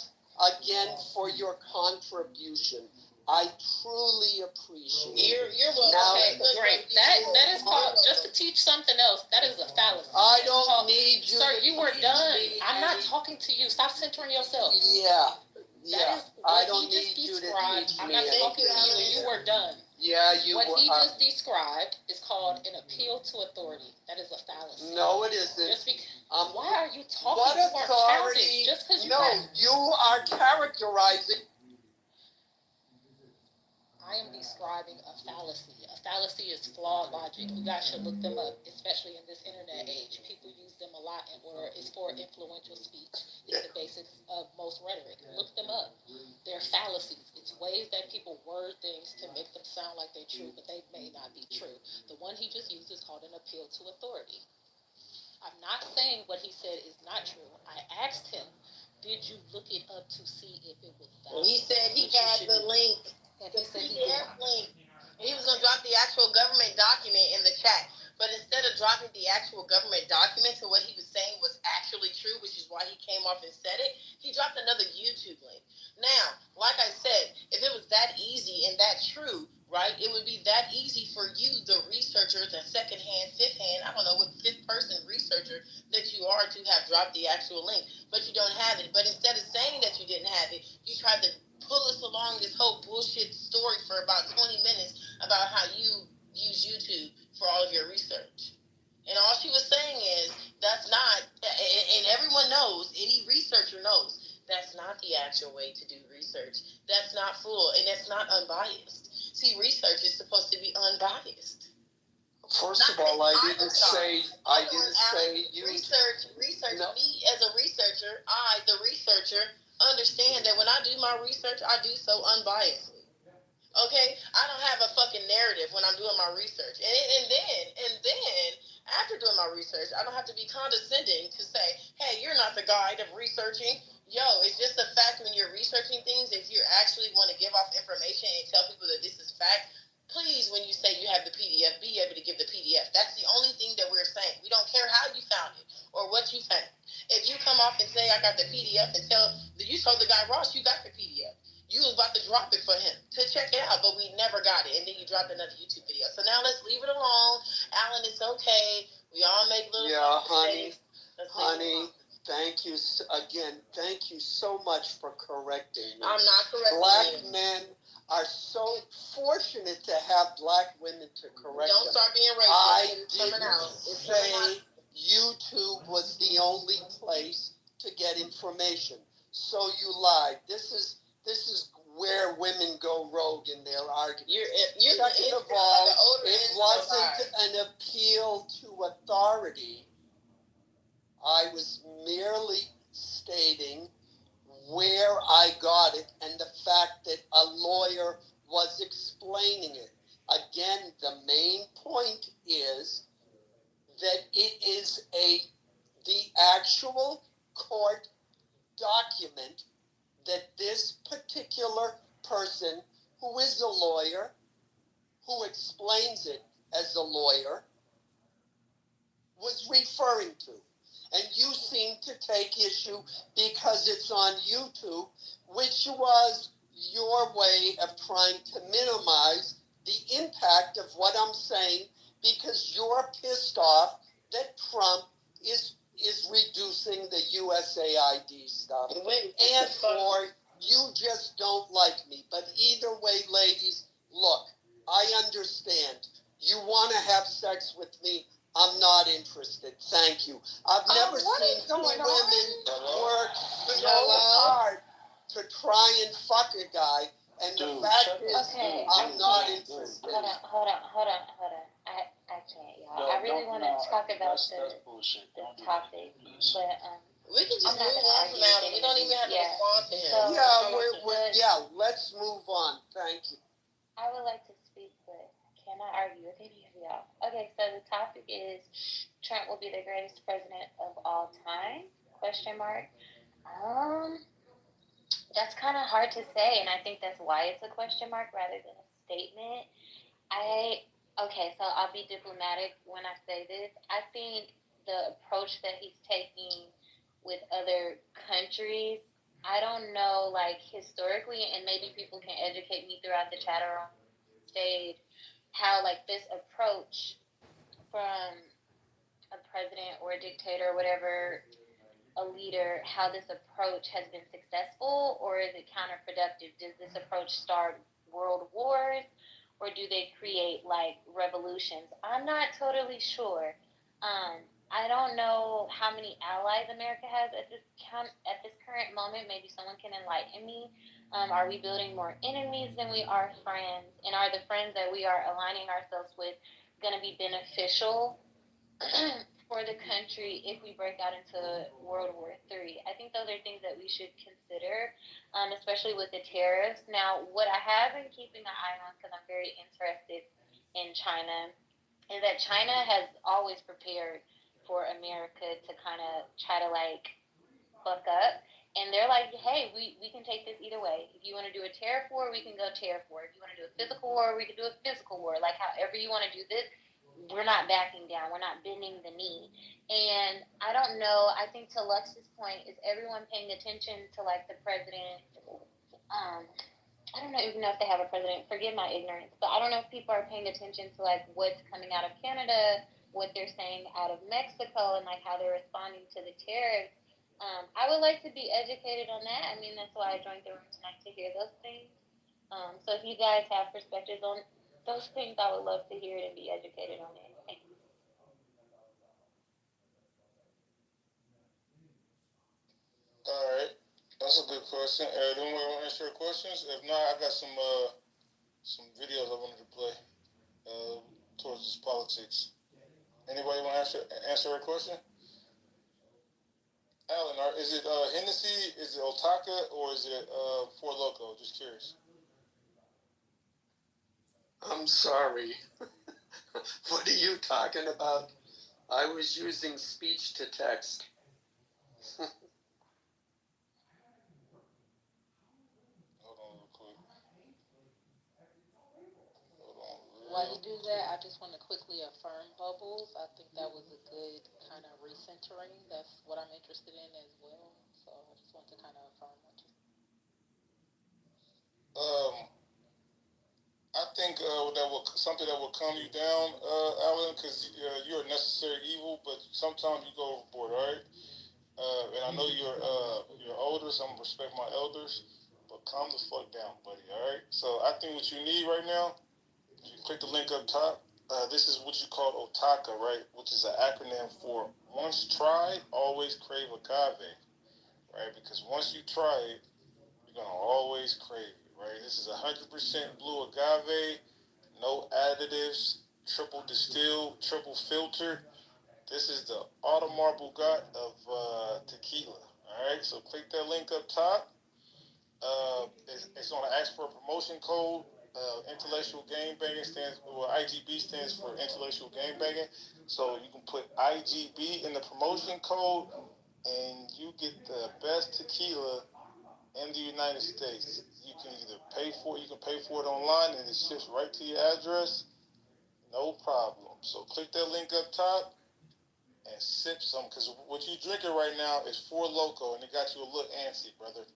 again for your contribution. I truly appreciate it. You're welcome. Now, Okay, great. That is called, just to teach something else, that is a fallacy. I don't need you. Sir, to you were teach done. me I'm not any- talking to you. Stop centering yourself. Yeah. Yeah, is I what don't he just need you to described. teach I'm me not anything. talking to you. You were done. Yeah, you What were. he just described is called an appeal to authority. That is a fallacy. No, it isn't. Just because. Why are you talking? What You are authority? childish. Just because you No, have. you are characterizing. I am describing a fallacy. A fallacy is flawed logic. You guys should look them up, especially in this internet age. People use them a lot in order. It's for influential speech. It's the basics of most rhetoric. Look them up. They're fallacies. It's ways that people word things to make them sound like they're true, but they may not be true. The one he just used is called an appeal to authority. I'm not saying what he said is not true. I asked him, did you look it up to see if it was valid? He said he had the link, And the he said he PDF did. link. And he was going to drop the actual government document in the chat. But instead of dropping the actual government document to what he was saying was actually true, which is why he came off and said it, he dropped another YouTube link. Now, like I said, if it was that easy and that true, right, it would be that easy for you, the researcher, the second hand, fifth hand, I don't know, what fifth person researcher that you are, to have dropped the actual link. But you don't have it. But instead of saying that you didn't have it, you tried to pull us along this whole bullshit story for about 20 minutes about how you use YouTube for all of your research. And all she was saying is, that's not, and everyone knows, any researcher knows, that's not the actual way to do research. That's not full, and that's not unbiased. See, research is supposed to be unbiased. First of all, I didn't say you. Research. No. Me as a researcher, the researcher, understand that when I do my research, I do so unbiasedly. Okay, I don't have a fucking narrative when I'm doing my research, and then after doing my research, I don't have to be condescending to say, hey, you're not the guide of researching. Yo, it's just the fact when you're researching things, if you actually want to give off information and tell people that this is fact, please, when you say you have the PDF, be able to give the PDF. That's the only thing that we're saying. We don't care how you found it or what you found. If you come off and say I got the PDF and you told the guy Ross you got the PDF. You was about to drop it for him to check it out, but we never got it. And then you dropped another YouTube video. So now let's leave it alone. Alan, it's okay. We all make little mistakes. Honey, thank you again. Thank you so much for correcting me. I'm not correcting Black you. men are so fortunate to have black women to correct Don't them. start being racist. I It's coming out. didn't say YouTube was the only place to get information. So you lied. This is where women go rogue in their argument. Second of all, it wasn't an appeal to authority. I was merely stating where I got it and the fact that a lawyer was explaining it. Again, the main point is that it is the actual court document that this particular person, who is a lawyer, who explains it as a lawyer, was referring to. And you seem to take issue because it's on YouTube, which was your way of trying to minimize the impact of what I'm saying, because you're pissed off that Trump is reducing the USAID stuff. And or you just don't like me. But either way, ladies, look, I understand. You want to have sex with me, I'm not interested. Thank you. I've never seen two women work so hard to try and fuck a guy, and the fact is, I'm not interested. Hold on. I can't, y'all. I really want to talk about the topic, but we can just move on from that. We don't even have to respond to him. So, let's move on. Thank you. I would like to speak, but cannot argue with any of y'all. Okay, so the topic is Trump will be the greatest president of all time? ? That's kind of hard to say, and I think that's why it's a question mark rather than a statement. Okay, so I'll be diplomatic when I say this. I think the approach that he's taking with other countries, I don't know, like, historically, and maybe people can educate me throughout the chat or on stage, how, like, this approach from a president or a dictator or whatever a leader how this approach has been successful, or is it counterproductive? Does this approach start world wars, or do they create like revolutions? I'm not totally sure. I don't know how many allies America has at this current moment. Maybe someone can enlighten me. Are we building more enemies than we are friends? And are the friends that we are aligning ourselves with going to be beneficial for the country if we break out into World War III? I think those are things that we should consider, especially with the tariffs. Now, what I have been keeping an eye on, because I'm very interested in China, is that China has always prepared for America to kind of try to like fuck up. And they're like, hey, we can take this either way. If you want to do a tariff war, we can go tariff war. If you want to do a physical war, we can do a physical war. Like, however you want to do this, we're not backing down. We're not bending the knee. And I don't know. I think to Lux's point, is everyone paying attention to, like, the president? I don't even know if they have a president. Forgive my ignorance. But I don't know if people are paying attention to, like, what's coming out of Canada, what they're saying out of Mexico, and, like, how they're responding to the tariffs. I would like to be educated on that. I mean, that's why I joined the room tonight, to hear those things. So if you guys have perspectives on those things, I would love to hear it and be educated on it. Thank you. All right, that's a good question. Anyone want to answer your questions? If not, I got some videos I wanted to play towards this politics. Anybody want to answer a question? Alan, is it Hennessy, is it Otaka, or is it Four Loko? Just curious. I'm sorry. What are you talking about? I was using speech to text. Hold on real quick. While you do that, I just want to quickly affirm Bubbles. I think that was a good kind of recentering. That's what I'm interested in as well. So I just want to kind of affirm what you. I think something that will calm you down, Alan, because you're a necessary evil, but sometimes you go overboard, all right? And I know you're older, so I'm gonna respect my elders, but calm the fuck down, buddy, all right? So I think what you need right now, you click the link up top. This is what you call Otaka, right? Which is an acronym for once tried, always crave agave, right? Because once you try it, you're gonna always crave it, right? This is 100% blue agave, no additives, triple distilled, triple filtered. This is the Audemars Piguet of tequila, all right? So click that link up top. It's gonna ask for a promotion code. Intellectual Gangbanging IGB stands for Intellectual Gangbanging. So you can put IGB in the promotion code, and you get the best tequila in the United States. You can either pay for it online, and it ships right to your address. No problem. So click that link up top and sip some, because what you drinking right now is Four Loko, and it got you a little antsy, brother.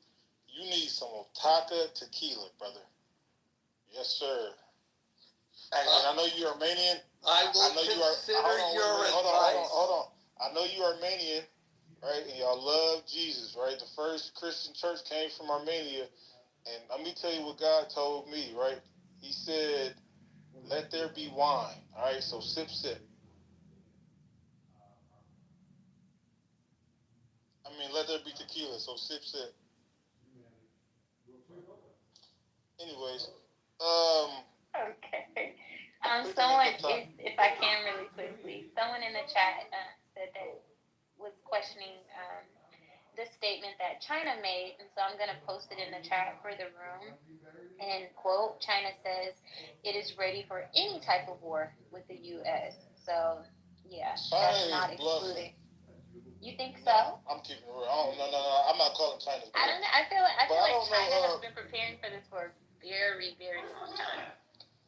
You need some Otaka tequila, brother. Yes, sir. And I know you're Armenian. I will consider your advice. Hold on. I know you're Armenian, right? And y'all love Jesus, right? The first Christian church came from Armenia. And let me tell you what God told me, right? He said, let there be wine. All right, so sip. Let there be tequila, so sip. Anyways, Okay. Someone, if I can really quickly, someone in the chat said that was questioning the statement that China made, and so I'm going to post it in the chat for the room. And quote, China says it is ready for any type of war with the U.S. So yeah, that's not excluded. You think so? I'm keeping it real. No. I'm not calling China. I don't know. I feel like China has been preparing for this for a very, very long time.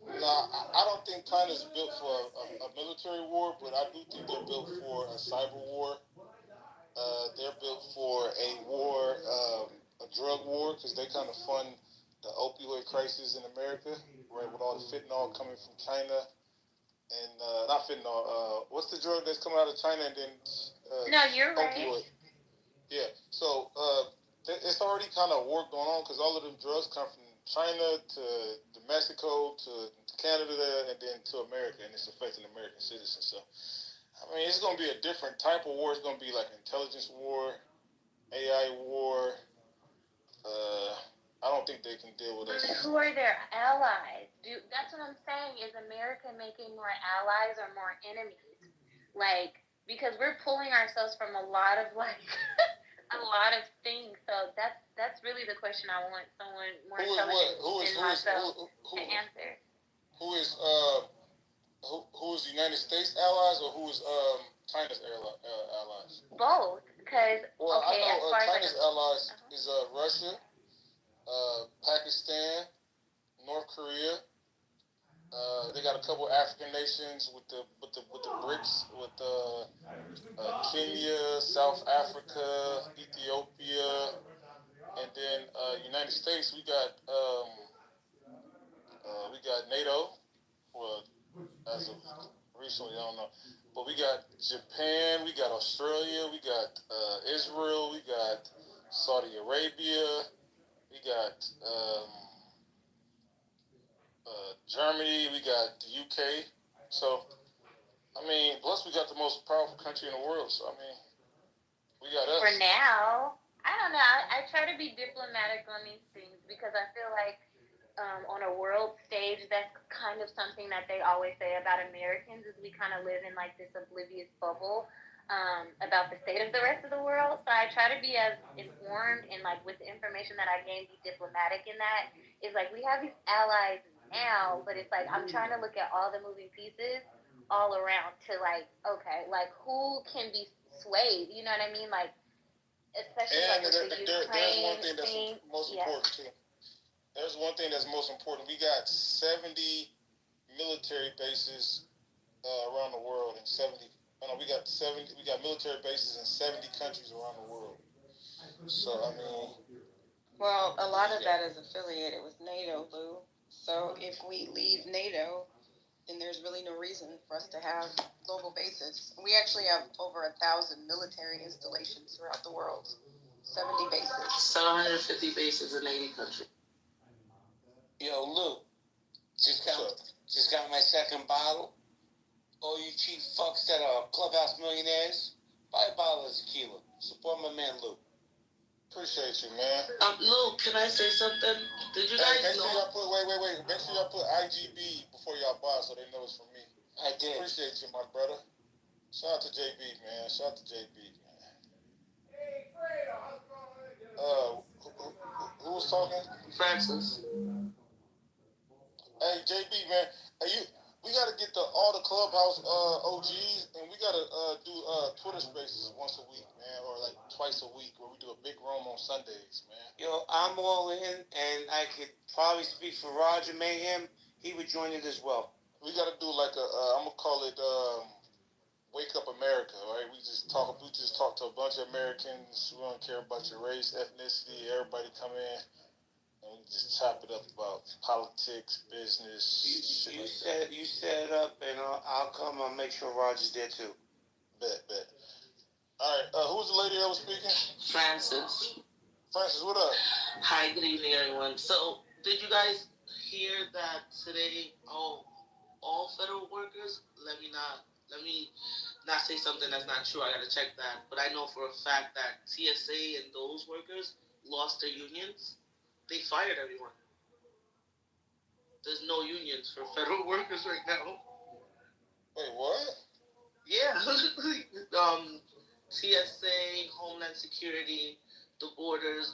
No, I don't think China's built for a military war, but I do think they're built for a cyber war. They're built for a war, a drug war, because they kind of fund the opioid crisis in America, right? With all the fentanyl coming from China, and not fentanyl. What's the drug that's coming out of China and then? No, you're opioid. right. Yeah. So it's already kind of war going on because all of them drugs come from China to Mexico to Canada and then to America, and it's affecting American citizens. So, I mean, it's going to be a different type of war. It's going to be like intelligence war, AI war. I don't think they can deal with us. Who are their allies? That's what I'm saying. Is America making more allies or more enemies? Like, because we're pulling ourselves from a lot of a lot of things. So that's really the question I want someone more intelligent than myself to answer. Who is the United States allies or who is China's allies? Both, because I know China's allies is Russia, Pakistan, North Korea. They got a couple African nations with the BRICS with Kenya, South Africa, Ethiopia, and then United States. We got NATO. Well, as of recently, I don't know, but we got Japan, we got Australia, we got Israel, we got Saudi Arabia, we got Germany, we got the UK. So, I mean, plus we got the most powerful country in the world. So, I mean, we got us. For now, I don't know. I try to be diplomatic on these things because I feel like on a world stage, that's kind of something that they always say about Americans is we kind of live in like this oblivious bubble about the state of the rest of the world. So I try to be as informed and like with the information that I gain, be diplomatic in that. Is like we have these allies now, but it's like I'm trying to look at all the moving pieces all around to like, okay, like who can be swayed? You know what I mean? Like, especially like with the Ukraine there's one thing that's most important too. There's one thing that's most important. We got 70 military bases around the world, and we got military bases in 70 countries around the world. So I mean, well, a lot of that is affiliated with NATO, Lou. So if we leave NATO, then there's really no reason for us to have global bases. We actually have over 1,000 military installations throughout the world. 70 bases. 750 bases in 80 countries. Yo, Lou, just got my second bottle. All you cheap fucks that are clubhouse millionaires, buy a bottle of tequila. Support my man Lou. Appreciate you, man. Lou, can I say something? Did you guys know? Wait. Make sure y'all put IGB before y'all buy so they know it's from me. I did. Appreciate you, my brother. Shout out to JB, man. Shout out to JB, man. Hey, Fredo, how's it going? Who was talking? Francis. Hey, JB, man. We got to get all the clubhouse OGs, and we got to do Twitter spaces once a week, man, or like twice a week, where we do a big room on Sundays, man. Yo, I'm all in, and I could probably speak for Roger Mayhem. He would join it as well. We got to do like I'm gonna call it Wake Up America, right? We just talk to a bunch of Americans. We don't care about your race, ethnicity. Everybody come in. And we just chop it up about politics, business. You set it up, and I'll come. I'll make sure Roger's there too. Bet. All right. Who was the lady that was speaking? Francis. Francis, what up? Hi, good evening, everyone. So, did you guys hear that today? All federal workers. Let me not say something that's not true. I gotta check that. But I know for a fact that TSA and those workers lost their unions. They fired everyone. There's no unions for federal workers right now. Wait, what? Yeah. TSA, Homeland Security, the borders,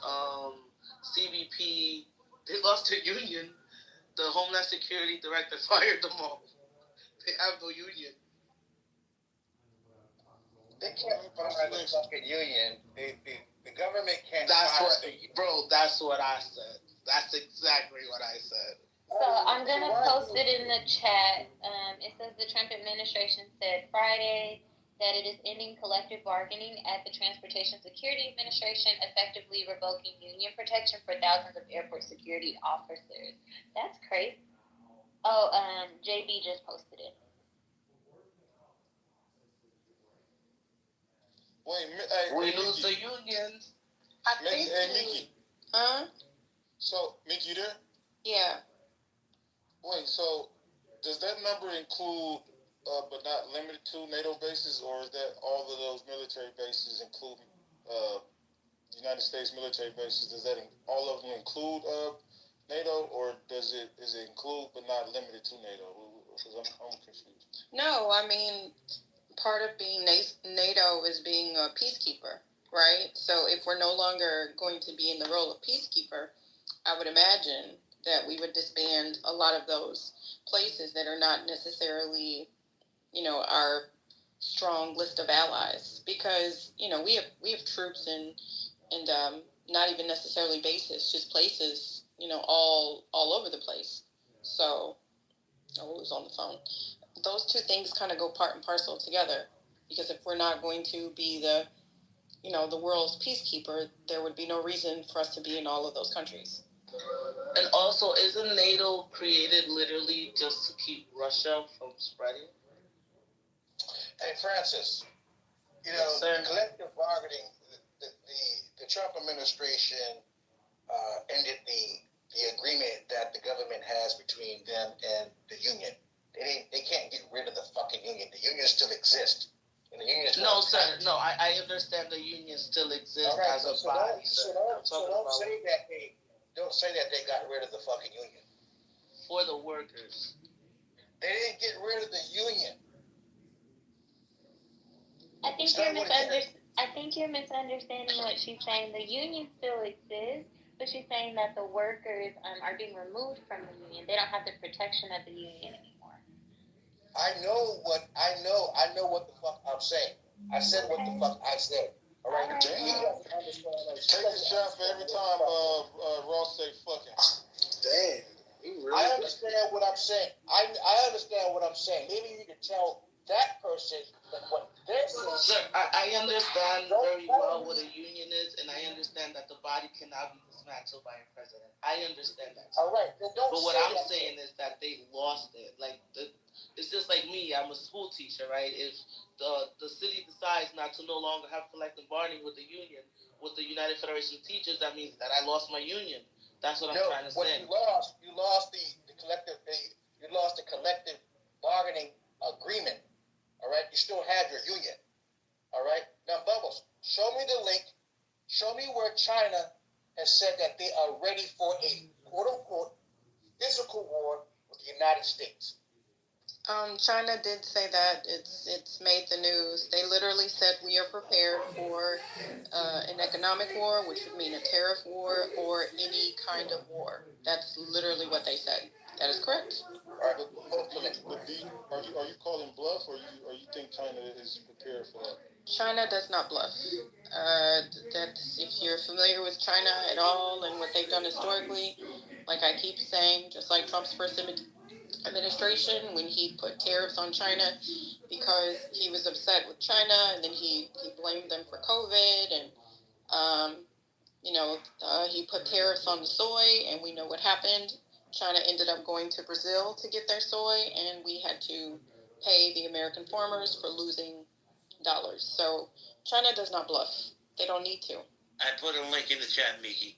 CBP, they lost their union. The Homeland Security director fired them all. They have no union. They can't fire the fucking union. The government can't. That's what I said. That's exactly what I said. So I'm gonna post it in the chat. It says the Trump administration said Friday that it is ending collective bargaining at the Transportation Security Administration, effectively revoking union protection for thousands of airport security officers. That's crazy. Oh, JB just posted it. Wait, hey, We hey, lose the Mickey. unions. I Mickey, think. hey, Mickey. Huh? So, Mickey, you there? Yeah. Wait, so does that number include, but not limited to NATO bases, or is that all of those military bases include United States military bases? Does that all of them include NATO, or is it include but not limited to NATO? Because I'm confused. No, I mean, part of being NATO is being a peacekeeper, right? So if we're no longer going to be in the role of peacekeeper, I would imagine that we would disband a lot of those places that are not necessarily, our strong list of allies, because we have troops and not even necessarily bases, just places, all over the place. So, who's on the phone? Those two things kind of go part and parcel together, because if we're not going to be the world's peacekeeper, there would be no reason for us to be in all of those countries. And also, isn't NATO created literally just to keep Russia from spreading? Hey, Francis, Yes, sir. collective bargaining, the Trump administration ended the agreement that the government has between them and the union. They can't get rid of the fucking union. The union still exists. And the union No, sir. No, I understand the union still exists as a body, sir. Don't say that they got rid of the fucking union. For the workers. They didn't get rid of the union. I think you're misunderstanding what she's saying. The union still exists, but she's saying that the workers are being removed from the union. They don't have the protection of the union anymore. I know what the fuck I'm saying. I said what the fuck I said. All right. Damn. Take a shot for every time Ross say fucking. Damn. I understand what I'm saying. I understand what I'm saying. Maybe you can tell that person that what they're saying. Sir, I understand very well what a union is, and I understand that the body cannot be dismantled by a president. I understand that. All right. Then don't but what say I'm that. saying is that they lost it. It's just like me. I'm a school teacher, right? If the city decides not to no longer have collective bargaining with the union, with the United Federation of Teachers, that means that I lost my union. That's what I'm trying to say. You lost the collective bargaining agreement. All right, you still have your union. All right, now Bubbles, show me the link. Show me where China has said that they are ready for a quote unquote physical war with the United States. China did say that. It's made the news. They literally said we are prepared for an economic war, which would mean a tariff war or any kind of war. That's literally what they said. That is correct. Are you calling bluff, or you think China is prepared for that? China does not bluff. That's, if you're familiar with China at all and what they've done historically, like I keep saying, just like Trump's first administration, when he put tariffs on China because he was upset with China, and then he blamed them for COVID, and he put tariffs on the soy, and we know what happened. China ended up going to Brazil to get their soy, and we had to pay the American farmers for losing dollars. So China does not bluff. They don't need to. I put a link in the chat, Miki.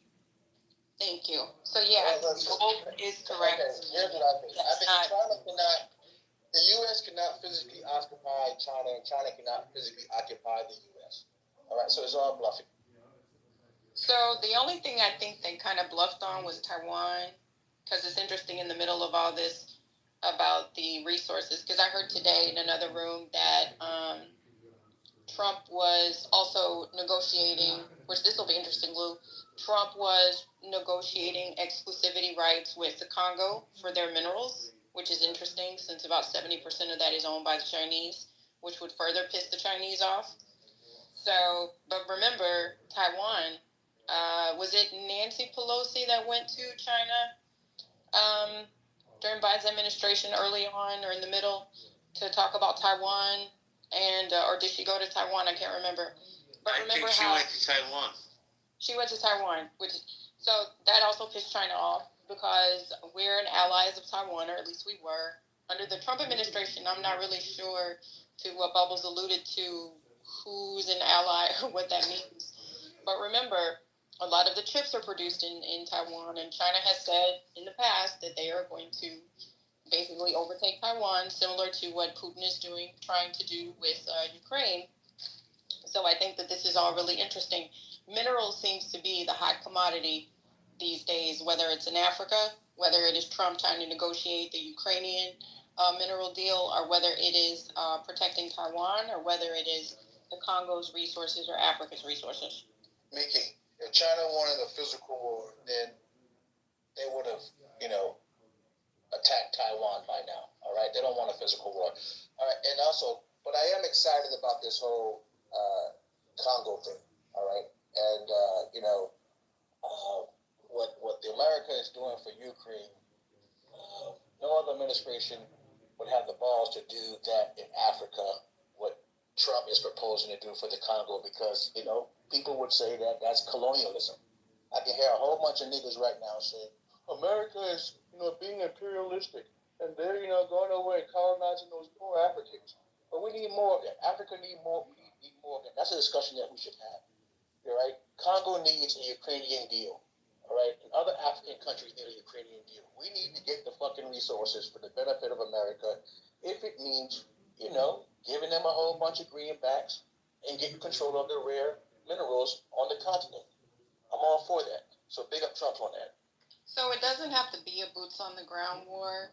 Thank you. So yeah, both is correct. Here's what I think. The U.S. cannot physically occupy China, and China cannot physically occupy the U.S. All right, so it's all bluffing. So the only thing I think they kind of bluffed on was Taiwan, because it's interesting in the middle of all this about the resources, because I heard today in another room that Trump was also negotiating, which this will be interesting, Lou. Trump was negotiating exclusivity rights with the Congo for their minerals, which is interesting since about 70% of that is owned by the Chinese, which would further piss the Chinese off. So, but remember, Taiwan, was it Nancy Pelosi that went to China during Biden's administration early on or in the middle to talk about Taiwan? And or did she go to Taiwan? I can't remember. But I think she went to Taiwan. She went to Taiwan, so that also pissed China off, because we're an allies of Taiwan, or at least we were. Under the Trump administration, I'm not really sure to what Bubbles alluded to who's an ally or what that means. But remember, a lot of the chips are produced in Taiwan, and China has said in the past that they are going to basically overtake Taiwan, similar to what Putin is doing, trying to do with Ukraine. So I think that this is all really interesting. Minerals seems to be the hot commodity these days, whether it's in Africa, whether it is Trump trying to negotiate the Ukrainian mineral deal, or whether it is protecting Taiwan, or whether it is the Congo's resources or Africa's resources. Mickey, if China wanted a physical war, then they would have, attacked Taiwan by now. All right, they don't want a physical war. All right, and also, but I am excited about this whole Congo thing. All right, and what the America is doing for Ukraine, no other administration would have the balls to do that in Africa. What Trump is proposing to do for the Congo, because people would say that that's colonialism. I can hear a whole bunch of niggas right now saying America is being imperialistic, and they're going over and colonizing those poor Africans. But we need more of that. Africa need more. We need more of that. That's a discussion that we should have. All right. Congo needs a Ukrainian deal. All right. And other African countries need a Ukrainian deal. We need to get the fucking resources for the benefit of America, if it means, giving them a whole bunch of greenbacks and getting control of the rare minerals on the continent. I'm all for that. So big up Trump on that. So it doesn't have to be a boots on the ground war.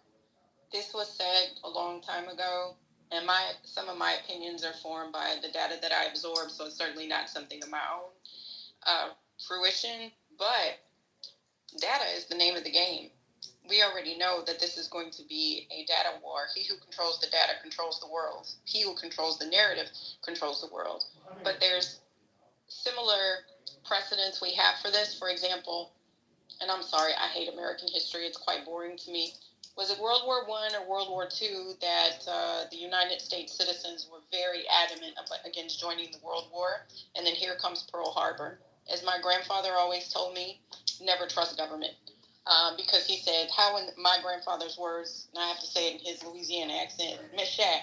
This was said a long time ago, and some of my opinions are formed by the data that I absorb, so it's certainly not something of my own fruition, but data is the name of the game. We already know that this is going to be a data war. He who controls the data controls the world. He who controls the narrative controls the world. But there's similar precedents we have for this. For example, and I'm sorry, I hate American history. It's quite boring to me. Was it World War I or World War II that the United States citizens were very adamant against joining the World War? And then here comes Pearl Harbor. As my grandfather always told me, never trust government. Because he said, how in my grandfather's words, and I have to say it in his Louisiana accent, Miss Shaq,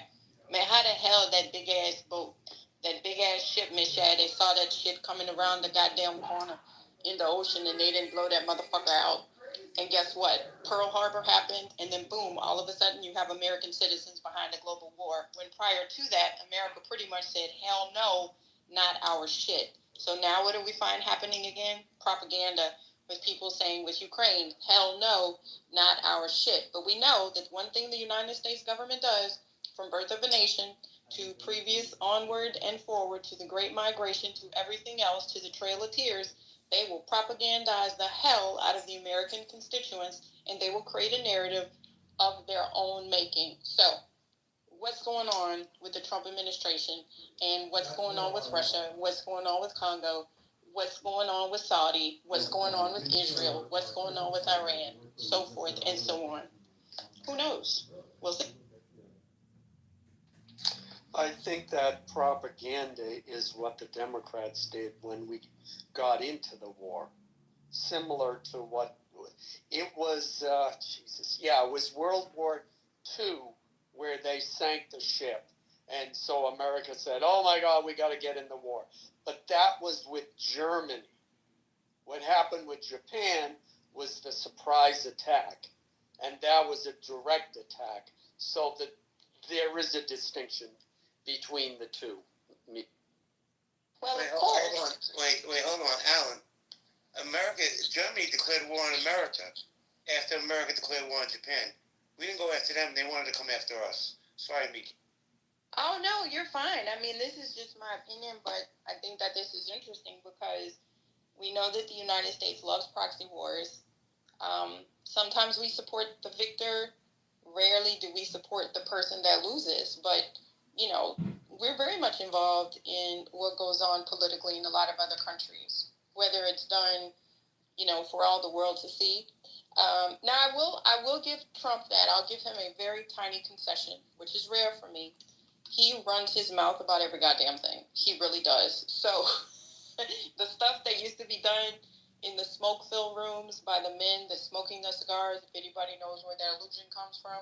man, how the hell that big ass boat, that big ass ship, Miss Shaq, they saw that shit coming around the goddamn corner in the ocean and they didn't blow that motherfucker out. And guess what? Pearl Harbor happened, and then boom, all of a sudden you have American citizens behind a global war. When prior to that, America pretty much said, hell no, not our shit. So now what do we find happening again? Propaganda, with people saying with Ukraine, hell no, not our shit. But we know that one thing the United States government does, from birth of a nation to previous onward and forward to the Great Migration to everything else, to the Trail of Tears, they will propagandize the hell out of the American constituents, and they will create a narrative of their own making. So, what's going on with the Trump administration, and what's going on with Russia, what's going on with Congo, what's going on with Saudi, what's going on with Israel, what's going on with Iran, so forth and so on. Who knows? We'll see. I think that propaganda is what the Democrats did when we got into the war. Similar to what it was, it was World War II where they sank the ship. And so America said, oh my God, we got to get in the war. But that was with Germany. What happened with Japan was the surprise attack. And that was a direct attack. So that there is a distinction between the two. Well, hold on, Alan. Germany declared war on America after America declared war on Japan. We didn't go after them; they wanted to come after us. Sorry, Miki. Oh no, you're fine. I mean, this is just my opinion, but I think that this is interesting because we know that the United States loves proxy wars. Sometimes we support the victor. Rarely do we support the person that loses, but we're very much involved in what goes on politically in a lot of other countries, whether it's done, for all the world to see. Now, I will give Trump that. I'll give him a very tiny concession, which is rare for me. He runs his mouth about every goddamn thing. He really does. So the stuff that used to be done in the smoke-filled rooms by the men that's smoking the cigars, if anybody knows where that illusion comes from,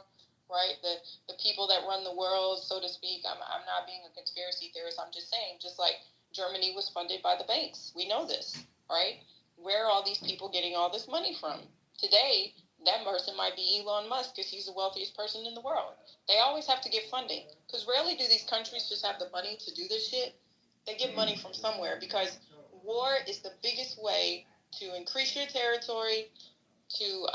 right? The people that run the world, so to speak. I'm not being a conspiracy theorist. I'm just saying, just like Germany was funded by the banks. We know this, right? Where are all these people getting all this money from? Today, that person might be Elon Musk because he's the wealthiest person in the world. They always have to get funding because rarely do these countries just have the money to do this shit. They get money from somewhere because war is the biggest way to increase your territory, to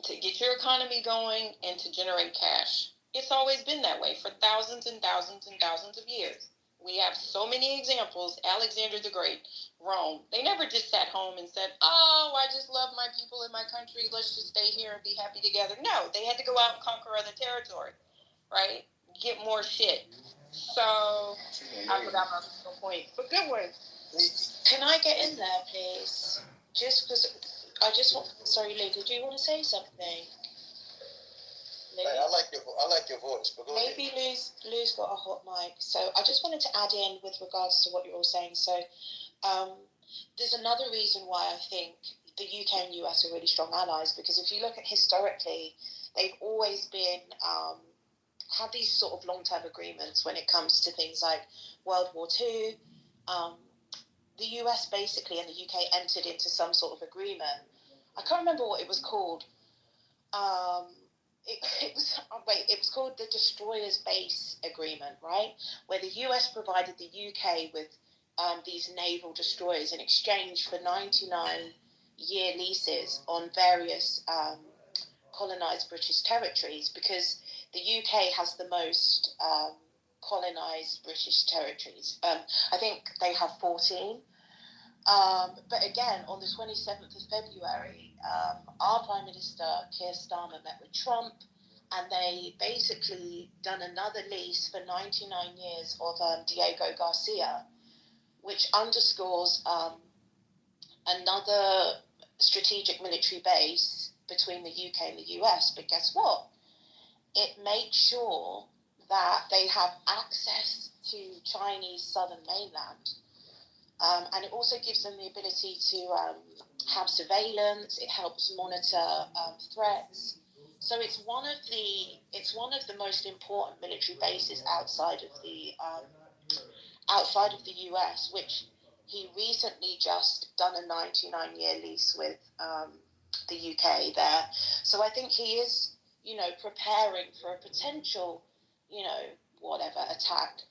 get your economy going, and to generate cash. It's always been that way for thousands and thousands and thousands of years. We have so many examples. Alexander the Great, Rome. They never just sat home and said, oh, I just love my people in my country. Let's just stay here and be happy together. No, they had to go out and conquer other territory, right? Get more shit. So, I forgot my point. But good one. Can I get in there, please? Just because I just want. Sorry, Lou. Did you want to say something? Hey, I like your voice. But go ahead. Maybe Lou's got a hot mic. So I just wanted to add in with regards to what you're all saying. So there's another reason why I think the UK and US are really strong allies, because if you look at historically, they've always been had these sort of long-term agreements when it comes to things like World War II. The US basically and the UK entered into some sort of agreement. I can't remember what it was called. It was called the Destroyers Base Agreement, right? Where the US provided the UK with these naval destroyers in exchange for 99-year leases on various colonized British territories, because the UK has the most colonized British territories. I think they have 14. But again, on the 27th of February, our Prime Minister, Keir Starmer, met with Trump, and they basically done another lease for 99 years of Diego Garcia, which underscores another strategic military base between the UK and the US. But guess what? It makes sure that they have access to Chinese southern mainland. And it also gives them the ability to have surveillance. It helps monitor threats. So it's one of the most important military bases outside of the US, which he recently just done a 99-year lease with the UK there. So I think he is, preparing for a potential, whatever attack.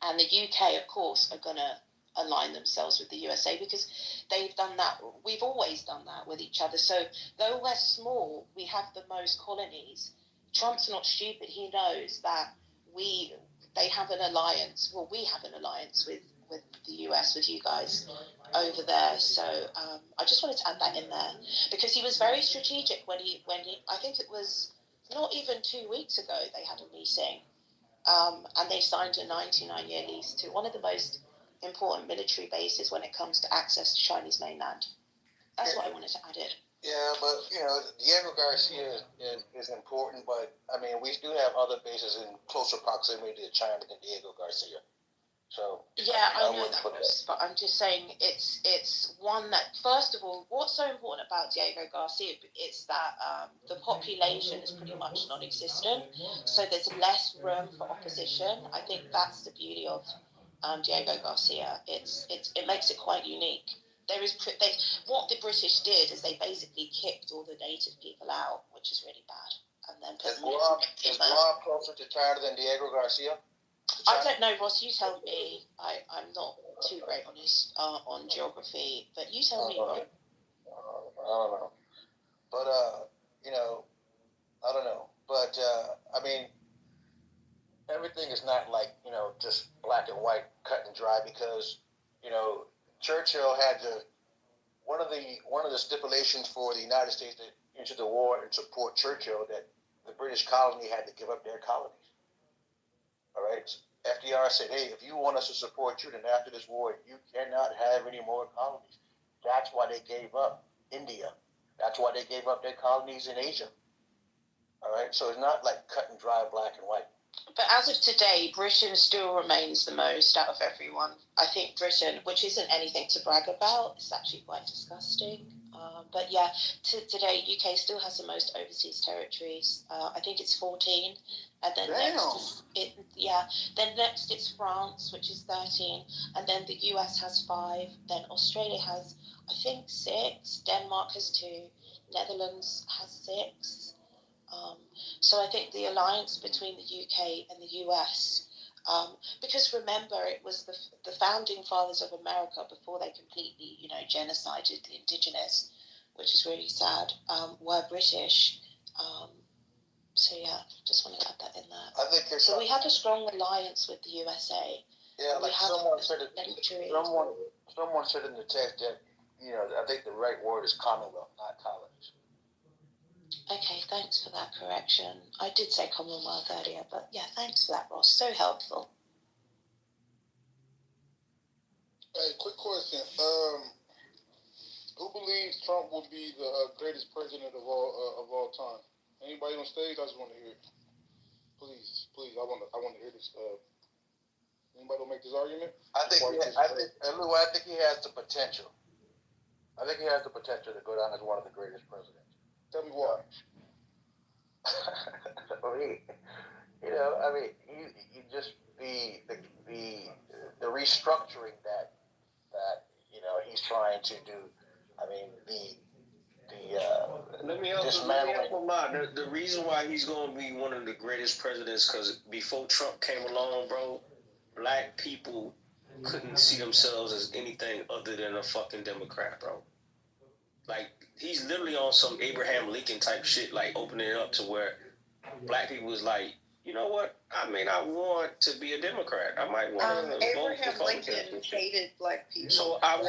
And the UK, of course, are going to align themselves with the USA because they've done that. We've always done that with each other. So though we're small, we have the most colonies. Trump's not stupid. He knows that they have an alliance. Well, we have an alliance with the US, with you guys over there. So I just wanted to add that in there because he was very strategic when he I think it was not even 2 weeks ago they had a meeting and they signed a 99-year lease to one of the most important military bases when it comes to access to Chinese mainland. That's what I wanted to add in. Yeah, but Diego Garcia is important, but I mean, we do have other bases in closer proximity to China than Diego Garcia. So yeah, I know that, but I'm just saying it's one that, first of all, what's so important about Diego Garcia is that the population is pretty much non-existent, so there's less room for opposition. I think that's the beauty of Diego Garcia. It makes it quite unique. What the British did is they basically kicked all the native people out, which is really bad, and then put is Guam closer to China than Diego Garcia? I don't know, Ross. You tell me. I'm not too great on geography, but you tell me, Ross. I don't know, but I don't know, but I mean, everything is not like just black and white, cut and dry, because Churchill had one of the stipulations for the United States to enter the war and support Churchill, that the British colony had to give up their colonies. All right. FDR said, hey, if you want us to support you, then after this war, you cannot have any more colonies. That's why they gave up India. That's why they gave up their colonies in Asia. All right. So it's not like cut and dry, black and white. But as of today, Britain still remains the most out of everyone. I think Britain, which isn't anything to brag about, it's actually quite disgusting. But yeah, today UK still has the most overseas territories. I think it's 14, and then next it's France, which is 13, and then the US has 5. Then Australia has, I think, 6. Denmark has 2. Netherlands has 6. So I think the alliance between the UK and the US. Because remember, it was the founding fathers of America before they completely, genocided the indigenous, which is really sad, were British. So yeah, just want to add that in there. I think so we have a strong alliance with the USA. Yeah, like someone said in the text that, I think the right word is Commonwealth, not colonies. Okay, thanks for that correction. I did say Commonwealth earlier, but yeah, thanks for that, Ross. So helpful. Hey, quick question. Who believes Trump will be the greatest president of all time? Anybody on stage? I just want to hear it. Please, I want to hear this. Anybody will make this argument? I think he has the potential. I think he has the potential to go down as one of the greatest presidents. Tell me why. You just the restructuring that he's trying to do. Let me help him out. The reason why he's going to be one of the greatest presidents, because before Trump came along, bro, black people couldn't see themselves as anything other than a fucking Democrat, bro. Like, he's literally on some Abraham Lincoln type shit, like opening it up to where black people was like, you know what? I may not want to be a Democrat. I might want to vote Abraham Republican. Lincoln hated black people. So but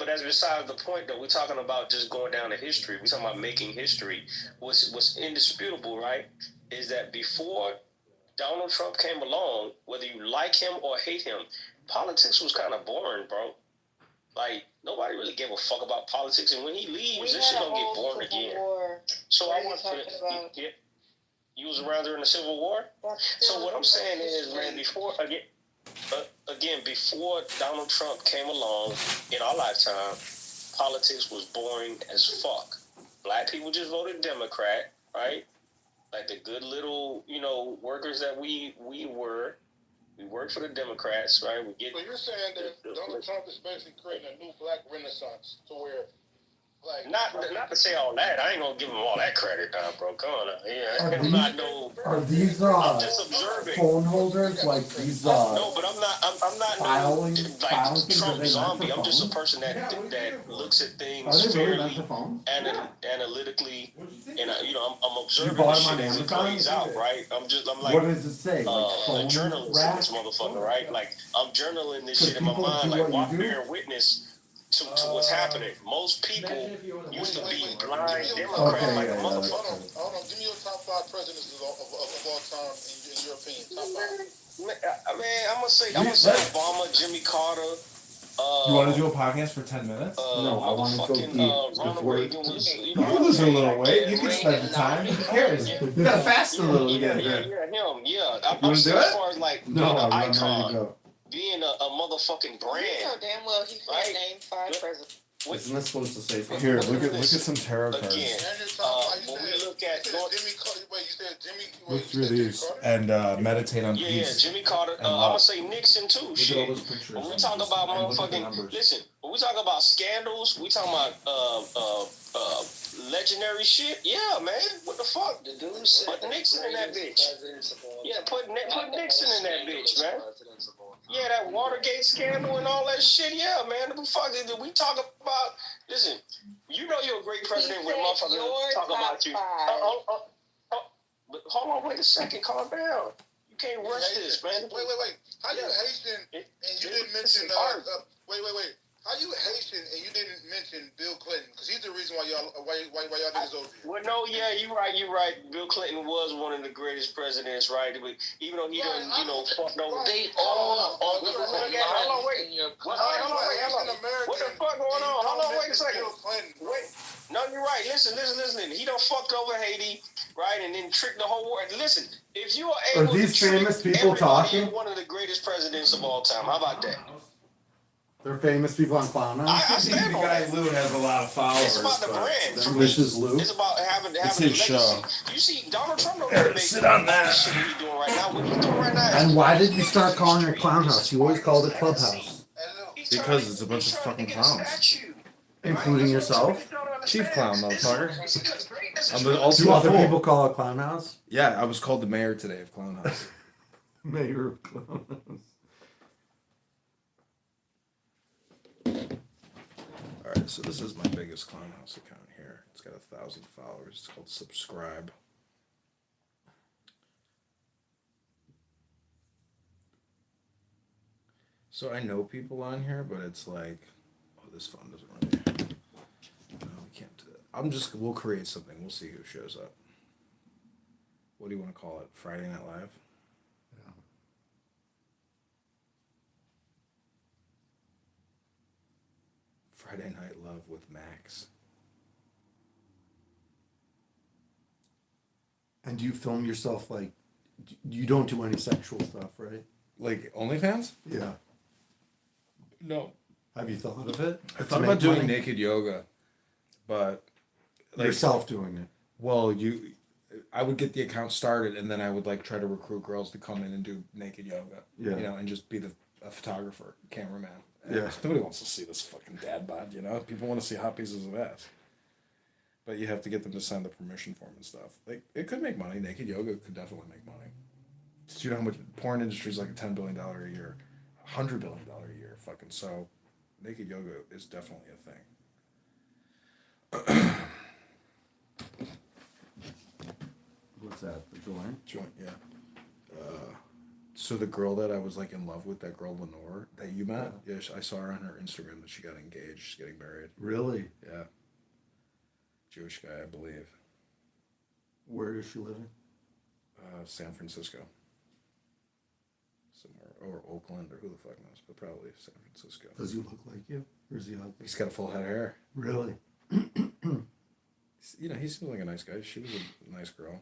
that's beside the point, though. We're talking about just going down to history. We're talking about making history. What's indisputable, right, is that before Donald Trump came along, whether you like him or hate him, politics was kind of boring, bro. Like, nobody really gave a fuck about politics, and when he leaves, this shit gonna get boring again. So I want to. You was around during the Civil War. So what I'm saying is, man, before Donald Trump came along in our lifetime, politics was boring as fuck. Black people just voted Democrat, right? Like the good little, workers that we were. We work for the Democrats, right? So you're saying that Donald Trump is basically creating a new black renaissance to where, like, not to say all that. I ain't gonna give him all that credit, bro. Come on, Are these I'm just observing. phone holders like these? No, but I'm not filing Trump zombie. I'm just a person that looks at things fairly, analytically, and I'm observing the shit as it plays out, right? I'm like, what does it say? A journalist in this motherfucker, right? Like, I'm journaling this shit in my mind, like, walk bearing witness to what's happening. Most people used to be blind Democrat like a motherfucker. Hold on. Give me your top 5 presidents of all time in your opinion. Top 5. I'm gonna say Obama, Jimmy Carter. You want to do a podcast for 10 minutes? No, I want to go deep. Ronald Reagan was. You can lose a little weight. You can spend the time. Who cares? You gotta fast a little to get there. I'm saying as far as like being an I'm ready icon, to go. being a motherfucking brand. You know damn well he can't name 5 presidents. Isn't that supposed to say something? Here, look at some tarot cards. Again, when we look at Look through these and meditate on peace. Jimmy Carter. I'm gonna say Nixon too. Shit. When we talk about motherfucking, listen. When we talk about scandals, we talking about legendary shit. Yeah, man. What the fuck? The dude said put Nixon in that bitch. Yeah, put Nixon in that bitch, man. Yeah, that Watergate scandal and all that shit. Yeah, man. The fuck did we talk about? Listen, you're a great president when motherfuckers talk about you. But hold on, wait a second. Calm down. You can't rush this, man. Wait. How you Haitian and you didn't mention? Wait. How you Haitian and you didn't mention Bill Clinton? Because he's the reason why y'all niggas over here. Well, no, yeah, you're right. Bill Clinton was one of the greatest presidents, right? But even though he done, fucked over. They all Hold on, wait. What the fuck going on? Hold on, wait a second. Wait. No, you're right. Listen. He done fucked over Haiti, right, and then tricked the whole world. Listen, if you are able these to trick famous people everybody, talking? you're one of the greatest presidents of all time. How about that? They're famous people on Clown I House. stand The on guy that. Lou has a lot of followers. It's about the but- brand. For me, This is Lou. it's about having It's a his legacy. show. You see, Donald Trump don't Here, really make sit on all that. the shit he's doing right now. What he's doing right now is And why did you start calling it Clown House? You always called it Clubhouse, Because it's a bunch of fucking clowns. including yourself. Chief clown, motherfucker. I'm the Do ultimate other fool. people call it Clown House? Yeah, I was called the mayor today of Clown House. Mayor of Clown House. Alright, so this is my biggest Clown House account here. It's got 1,000 followers. It's called Subscribe. So I know people on here, but it's like, oh, this phone doesn't really. No, we can't do that. We'll create something. We'll see who shows up. What do you want to call it? Friday Night Live? Friday Night Love with Max. And do you film yourself like? You don't do any sexual stuff, right? Like OnlyFans? Yeah. No. Have you thought of it? I thought about doing naked yoga, but Yourself doing it. Well, I would get the account started, and then I would like try to recruit girls to come in and do naked yoga. Yeah. You know, and just be a photographer, cameraman. Yeah. Nobody wants to see this fucking dad bod. You know, people want to see hot pieces of ass. But you have to get them to sign the permission form and stuff. Like, it could make money. Naked yoga could definitely make money. Do you know how much porn industry is like a $10 billion a year, $100 billion a year? Fucking so, naked yoga is definitely a thing. What's that? The joint? Joint, yeah. So the girl that I was like in love with, that girl Lenore that you met, yeah, I saw her on her Instagram that she got engaged. She's getting married. Really? Yeah. Jewish guy, I believe. Where is she living? San Francisco. Somewhere, or Oakland, or who the fuck knows, but probably San Francisco. Does he look like you? Or is he ugly? He's got a full head of hair. Really? You know, he seems like a nice guy. She was a nice girl.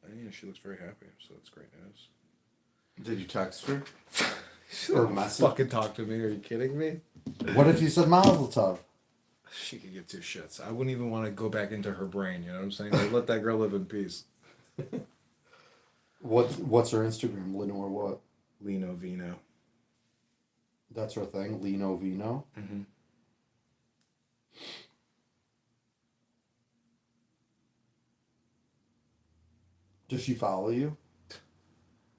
And, you know, she looks very happy, so it's great news. Did you text her? Or Or message? fucking talk to me. Are you kidding me? What if you said Mazel Tov? She could give two shits. I wouldn't even want to go back into her brain. You know what I'm saying? Like, let that girl live in peace. What's her Instagram? Lenore what? Lino Vino. That's her thing? Lino Vino? Mm-hmm. Does she follow you?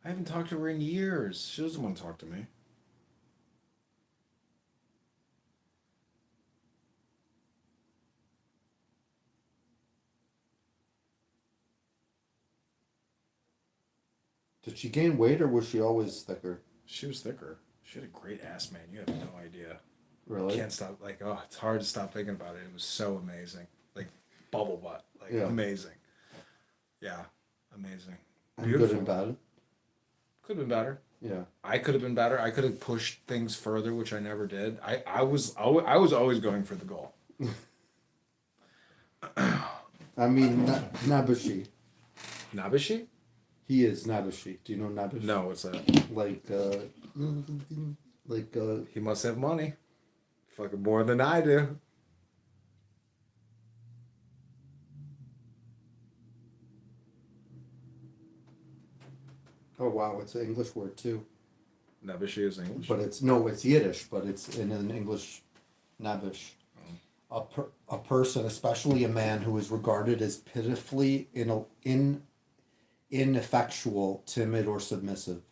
I haven't talked to her in years. She doesn't want to talk to me. Did she gain weight or was she always thicker? She was thicker. She had a great ass, man. You have no idea. Really? Can't stop. Like, oh, it's hard to stop thinking about it. It was so amazing. Like, bubble butt. Like, Yeah. amazing. Yeah, amazing. And good and bad? Could have been better. Yeah. I could have been better. I could have pushed things further, which I never did. I was always going for the goal. I mean, Nabushi. Nabushi? He is Nabushi. Do you know Nabushi? No, what's that? Like, he must have money. Fucking more than I do. oh wow, it's an English word too. Nabushi is English. But it's Yiddish, but it's in an English Nabush. A person, especially a man who is regarded as pitifully ineffectual, timid, or submissive.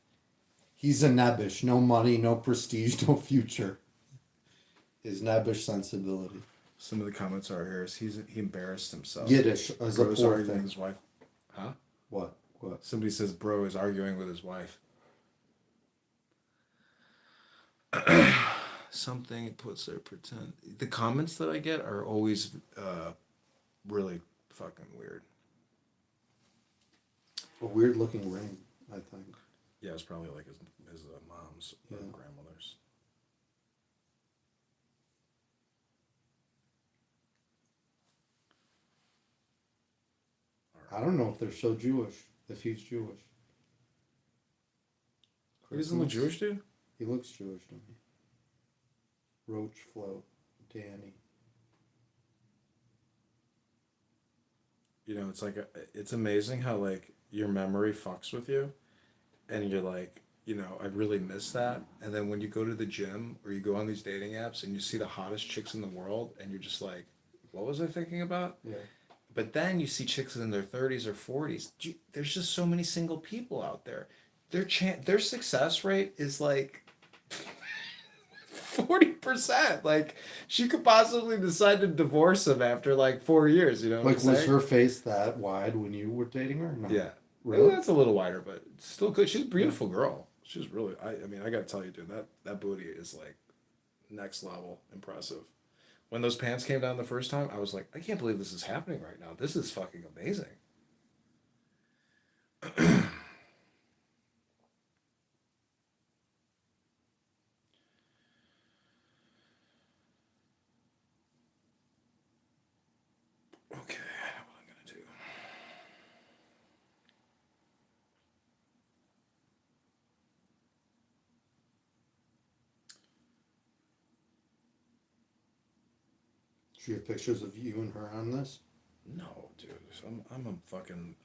He's a Nabush. No money, no prestige, no future. His Nabush sensibility. Some of the comments are here. He embarrassed himself. Yiddish as a Bro's poor arguing thing. with his wife. Huh? What? Somebody says bro is arguing with his wife. Something puts there pretend. The comments that I get are always really fucking weird. A weird looking ring, I think. Yeah, it's probably like his mom's or Yeah. grandmother's. I don't know if they're so Jewish, if he's Jewish. He doesn't look Jewish, dude? He looks Jewish to me. Roach float, Danny. You know, it's like it's amazing how like your memory fucks with you, and you're like, you know, I really miss that. And then when you go to the gym or you go on these dating apps and you see the hottest chicks in the world, and you're just like, what was I thinking about? Yeah. But then you see chicks in their 30s or 40s. There's just so many single people out there. Their success rate is like 40%. Like, she could possibly decide to divorce him after like 4 years. You know, what Like, I'm was saying? her face that wide when you were dating her? No. Yeah. Really? That's a little wider, but still good. She's a beautiful girl. She's really. I mean, I gotta tell you, dude, that booty is like next level impressive. When those pants came down the first time, I was like, I can't believe this is happening right now. This is fucking amazing. Okay, I know what I'm gonna do. Do you have pictures of you and her on this? No, dude.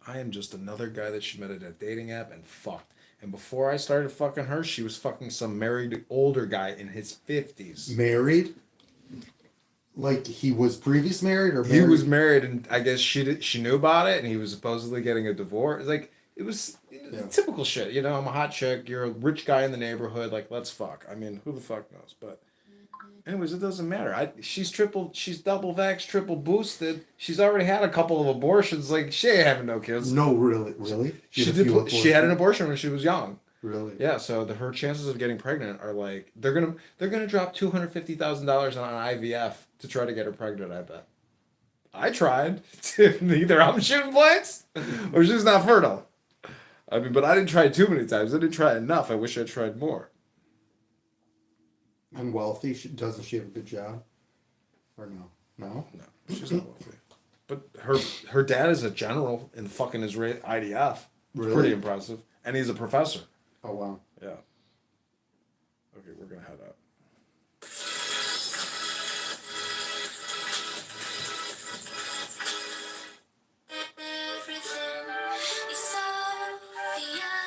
I am just another guy that she met at a dating app and fucked. And before I started fucking her, she was fucking some married older guy in his 50s. Married? Like, he was previous married or married? He was married, and I guess she knew about it, and he was supposedly getting a divorce. Like, it was typical shit. You know, I'm a hot chick. You're a rich guy in the neighborhood. Like, let's fuck. I mean, who the fuck knows? But anyways, it doesn't matter. She's double vaxxed, triple boosted. She's already had a couple of abortions. Like, she ain't having no kids. No, really? She had an abortion when she was young. Really? Yeah, so her chances of getting pregnant are like they're gonna drop $250,000 on IVF to try to get her pregnant. I bet. I tried. Either I'm shooting blanks or she's not fertile. I mean, but I didn't try too many times. I didn't try enough. I wish I tried more. And wealthy? Doesn't she have a good job? Or no? No? No, she's not wealthy. But her dad is a general in fucking Israeli IDF. Really? Pretty impressive. And he's a professor. Oh, wow. Yeah. Okay, we're gonna head up.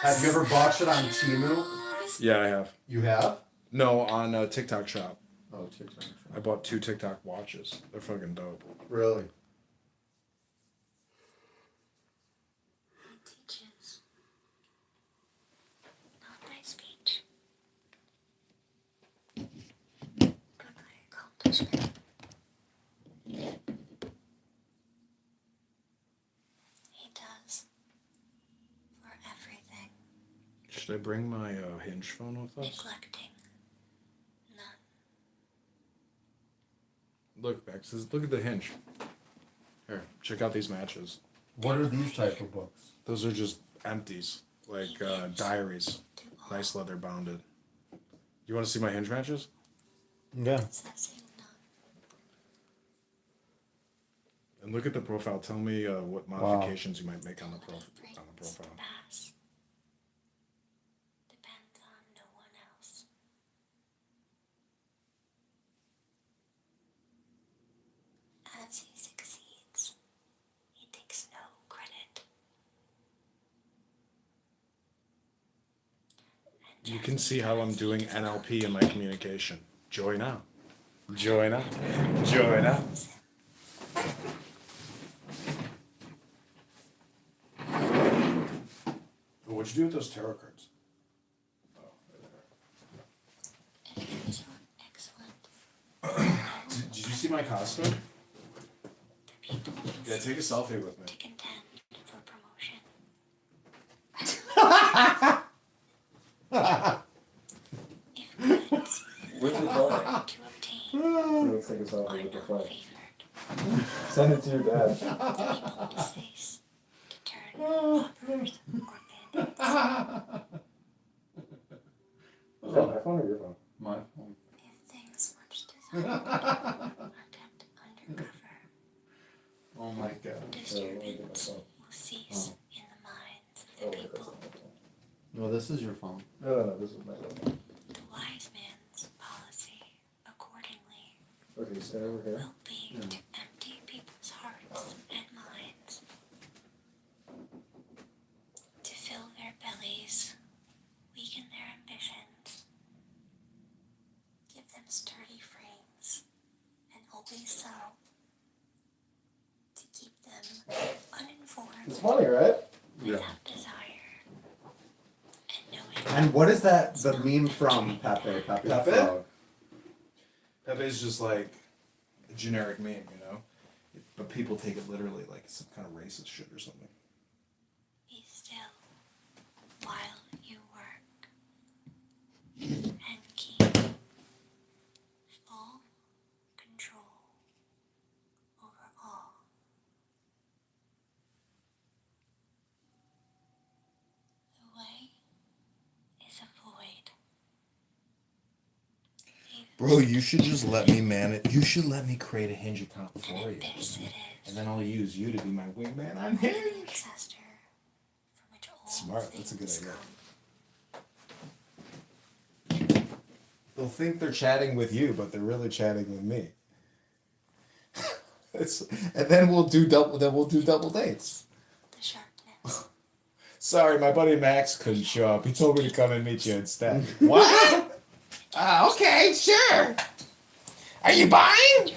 Have you ever bought shit on Temu? Yeah, I have. You have? No, on TikTok Shop. Oh, TikTok Shop. I bought 2 TikTok watches. They're fucking dope. Really? He does. For everything. Should I bring my Hinge phone with us? Neglecting. None. Look, Bex, look at the Hinge. Here, check out these matches. What are these type of books? Those are just empties, like diaries. Nice leather bounded. You want to see my Hinge matches? Yeah. And look at the profile. Tell me what modifications you might make on the profile. Pass. Depends on no one else. As he succeeds, he takes no credit. You can see how I'm doing NLP in my communication. Join up. Join up. Join up. What'd you do with those tarot cards? Did you see my costume? Yeah, take a selfie with me. To contend for promotion. Where's the phone? To obtain Let's take a selfie are with the not phone. favored. Send it to your dad. People mistakes to turn robbers or bandits. Is that my phone or your phone? My phone. If things much desired are kept undercover, Oh my god. disturbance will cease in the minds of the people. No, this is your phone. No, this is my phone. The wise man's policy, accordingly, you sit over here. will be to empty people's hearts and minds, to fill their bellies, weaken their ambitions, give them sturdy frames, and always so, to keep them uninformed, It's funny, right? without desire, and knowing. And what is that? The meme from Pepe? Pepe the Pepe? Frog. Pepe's just like a generic meme, you know? But people take it literally like it's some kind of racist shit or something. Be still while you work and keep full control over all. The way is a void. Bro, you should just let me manage. You should let me create a Hinge account for you. This it is. And then I'll use you to be my wingman on The Hinge. ancestor from which all Smart, that's a good things idea. They'll think they're chatting with you, but they're really chatting with me. And then we'll do double dates. The sharpness. Sorry, my buddy Max couldn't show up. He told me to come and meet you instead. What? Okay, sure. Are you buying? A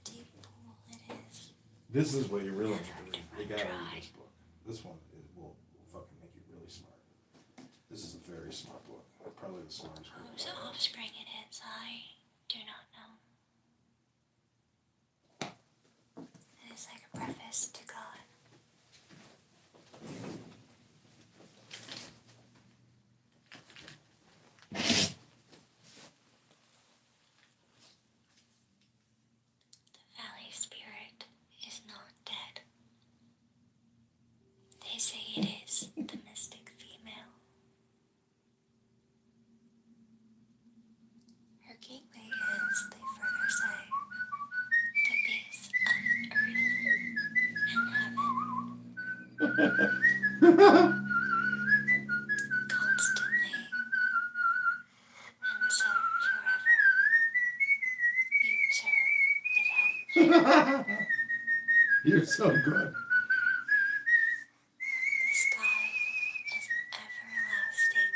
deep pool it is. This is what you really need to read. You gotta read this book. This one will fucking make you really smart. This is a very smart book. Probably the smartest book. Whose offspring it is, I do not know. It is like a preface to God. The valley spirit is not dead. They say it is the mystic female. Her gateway is, they further say, the base of earth and heaven. Constantly, and so forever, you serve without fail. You're so good. The sky is everlasting,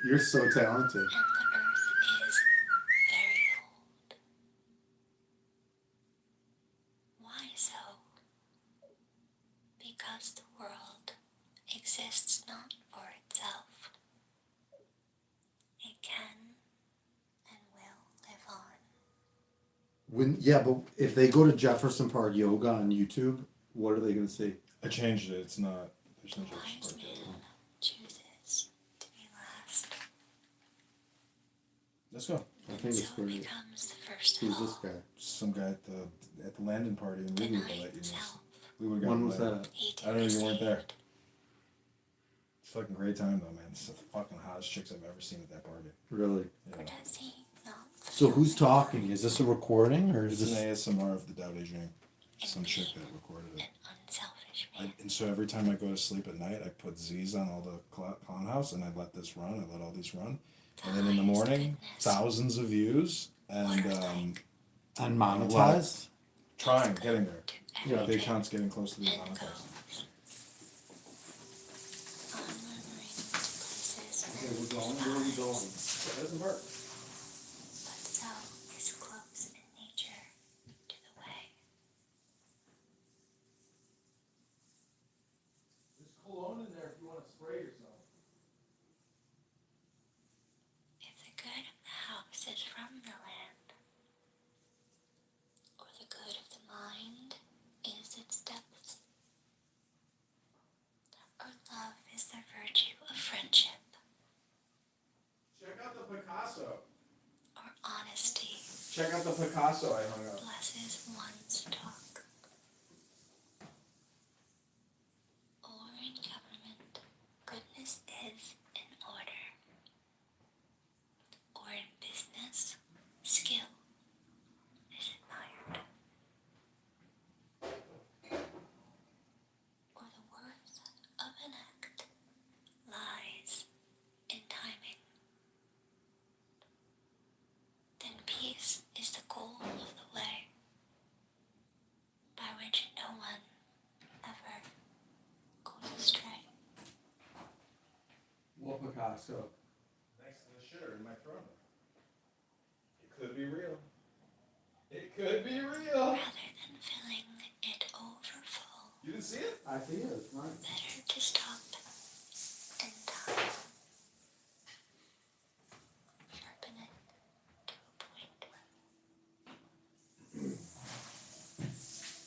You're so talented. and the earth is very old. Why so? Because the world exists not for itself. It can and will live on. But if they go to Jefferson Park Yoga on YouTube, what are they gonna see? I changed it. It's not. There's no Wise man chooses to be last. Let's go. I think it's So great. becomes the first Who's of this all. guy? Some guy at the landing party in Louisville that you missed. We would have When gotten was later. that? I don't know. You weren't there. It's a fucking great time though, man. It's the fucking hottest chicks I've ever seen at that party. Really? Yeah. Does he not So who's talking? Is this a recording or is It's an this? ASMR of the Tao Te Ching. Some chick that recorded it. unselfish man? And so every time I go to sleep at night, I put Z's on all the clown house, and I let this run. I let all these run, and then in the morning, thousands of views, and Unmonetized? getting there. Yeah, the account's getting close to being monetized. Okay, we're going. Where are we going? That doesn't hurt. But so is close in nature to the way. There's cologne in there if you want to spray yourself. If the good of the house is from the land, or the good of the mind is its depths, or love is the virtue of friendship, Check out the Picasso. or honesty Check out the Picasso I hung up. blesses one's talk, or in government, goodness is in order, or in business, skill is admired, or the worth of an act lies in timing. Picasso next to the shitter in my throat. It could be real. It could be real. Rather than filling it overfull, You didn't see it? I see it. It's nice. better to stop and die. Sharpen it to a point.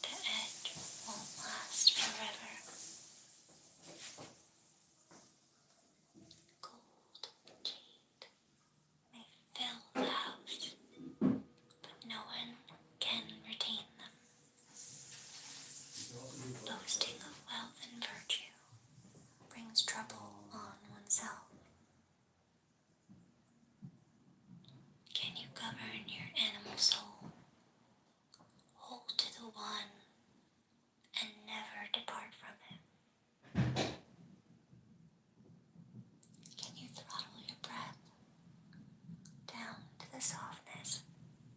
The edge won't last forever. Gold jade may fill the house, but no one can retain them. Boasting of wealth and virtue brings trouble on oneself. Can you govern your animal soul? Hold to the one and never depart from it. Can you throttle your breath down to the softness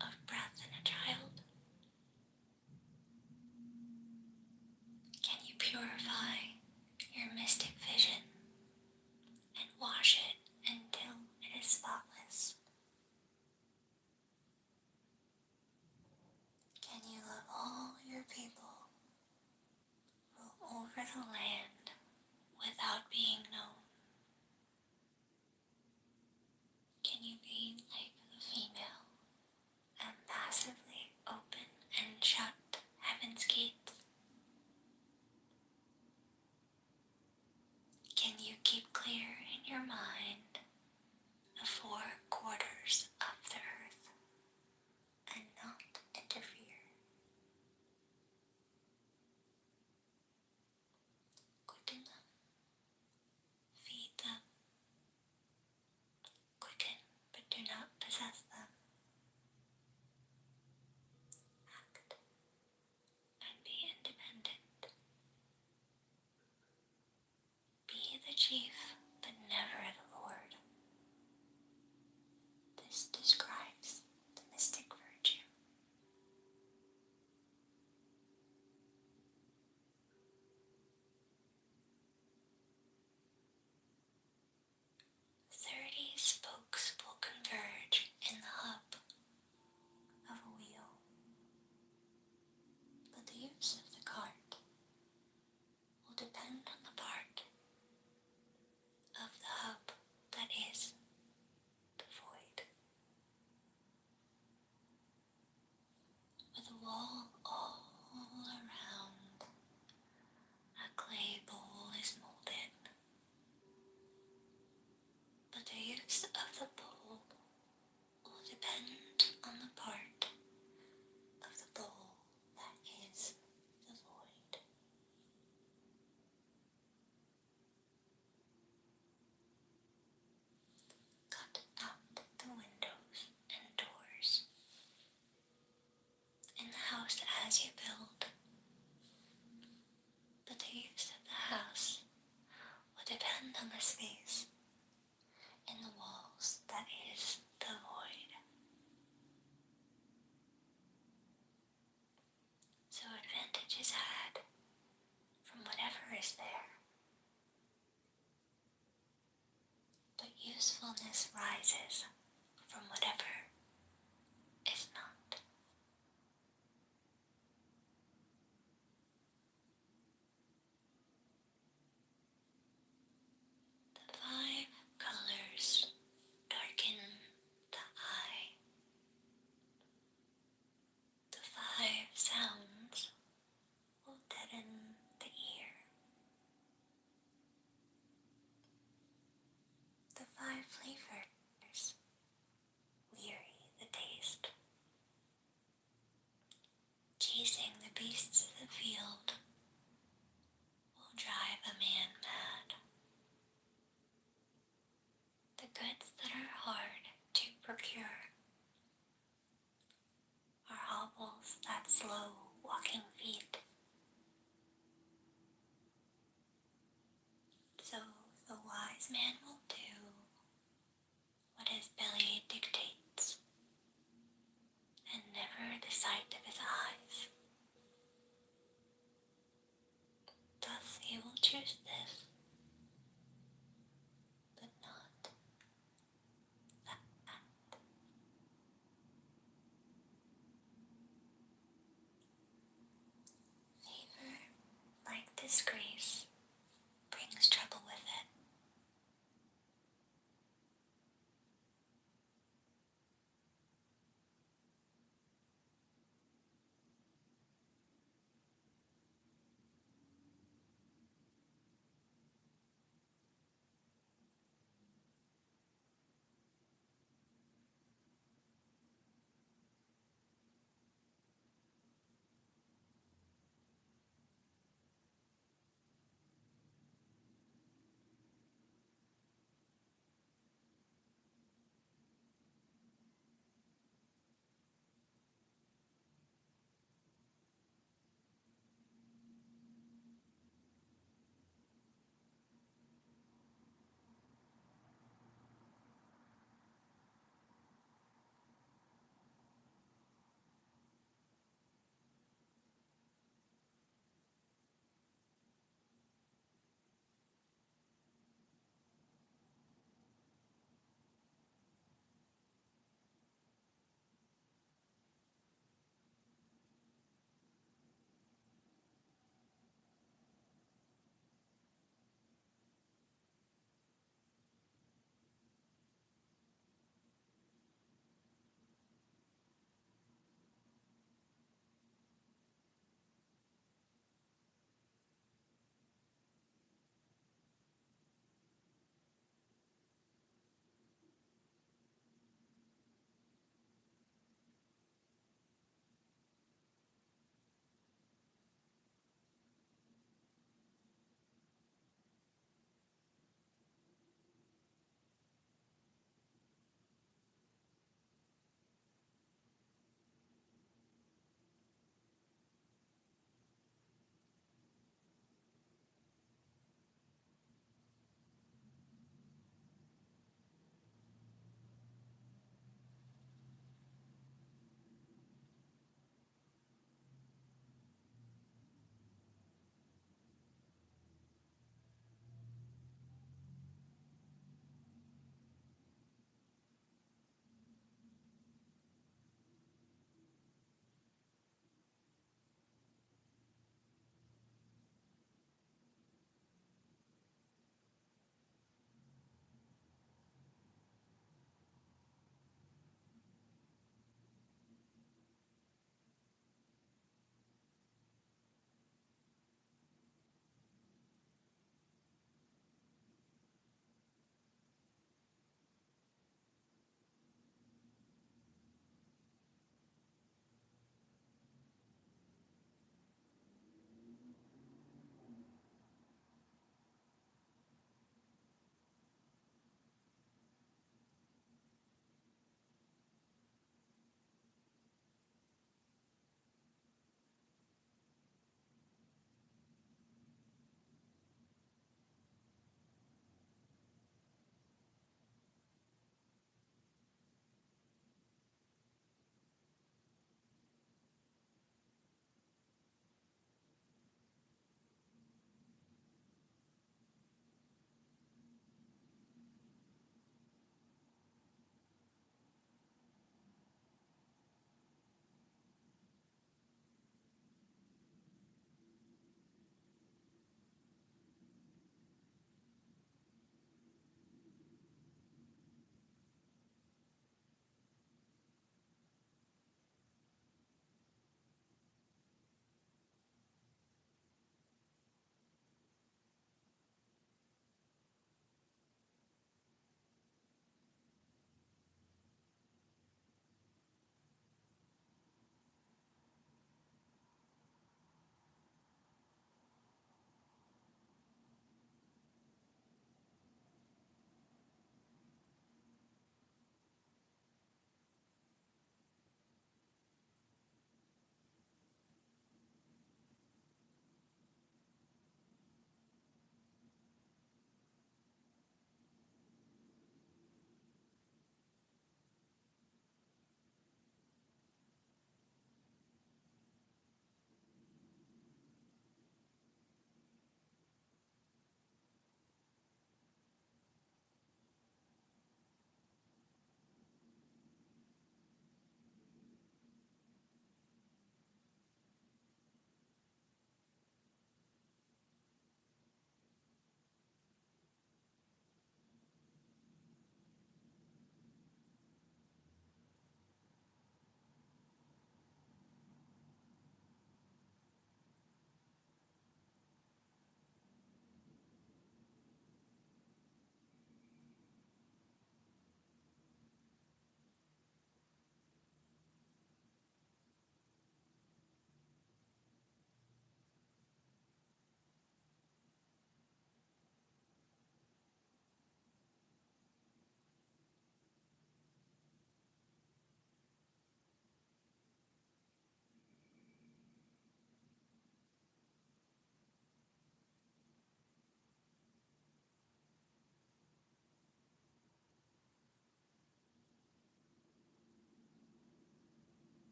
of breath in a child? Can you purify your mystic vision and wash it until it is spotless? Can you love all your people, rule over the land without being known? Can you be like the female and passively open and shut heaven's gates? Can you keep clear in your mind the 4 quarters of the earth and not interfere? Quicken them, feed them, quicken but do not possess them. Act and be independent. Be the chief but never the lord. This describes the mystic virtue. "30 spokes will converge in the hub of a wheel, but the use of the cart will depend on the part of the hub that is the void. With a wall all around, a clay bowl is molded, but the use of the bowl will depend on the part of the bowl that is the void. Cut out the windows and doors in the house as you build, but the use of the house will depend on the space in the walls that is the void. So advantage is had from whatever is there, but usefulness rises from whatever is not. The 5 colors darken the eye. The 5 sounds will deaden the ear. The 5 flavors weary the taste. Chasing the beasts of the field will drive a man mad. The goods that are hard to procure are hobbles that slow walking feet. So the wise man will do what his belly dictates, and never the sight of his eyes. Thus he will choose this, but disgrace brings trouble with it.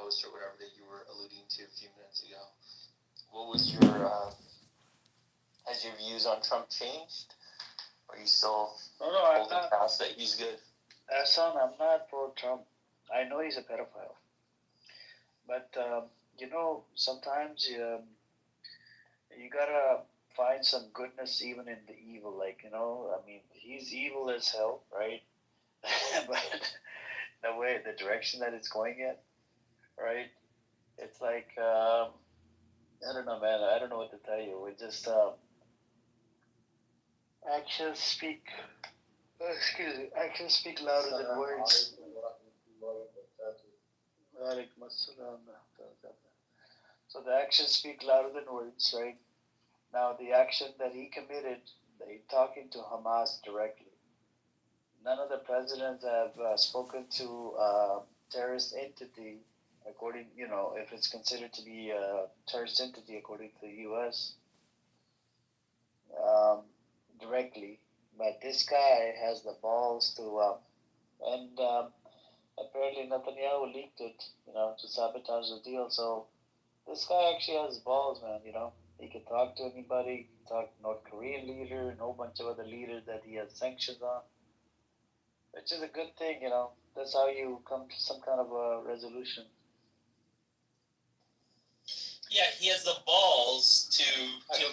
post or whatever that you were alluding to a few minutes ago. What was your has your views on Trump changed? Or are you still holding fast that he's good? Son, I'm not pro Trump. I know he's a pedophile, but sometimes you gotta find some goodness even in the evil. Like, I mean, he's evil as hell, right? But the direction that it's going in, right? It's like I don't know, man. I don't know what to tell you. We just actions speak. Actions speak louder than words. So the actions speak louder than words, right? Now the action that he committed, they talking to Hamas directly. None of the presidents have spoken to terrorist entity, according, if it's considered to be a terrorist entity according to the U.S. Directly. But this guy has the balls to, and apparently Netanyahu leaked it, to sabotage the deal. So this guy actually has balls, man, He can talk to anybody, he can talk to North Korean leader and a whole bunch of other leaders that he has sanctions on. Which is a good thing, That's how you come to some kind of a resolution. Yeah, he has the balls to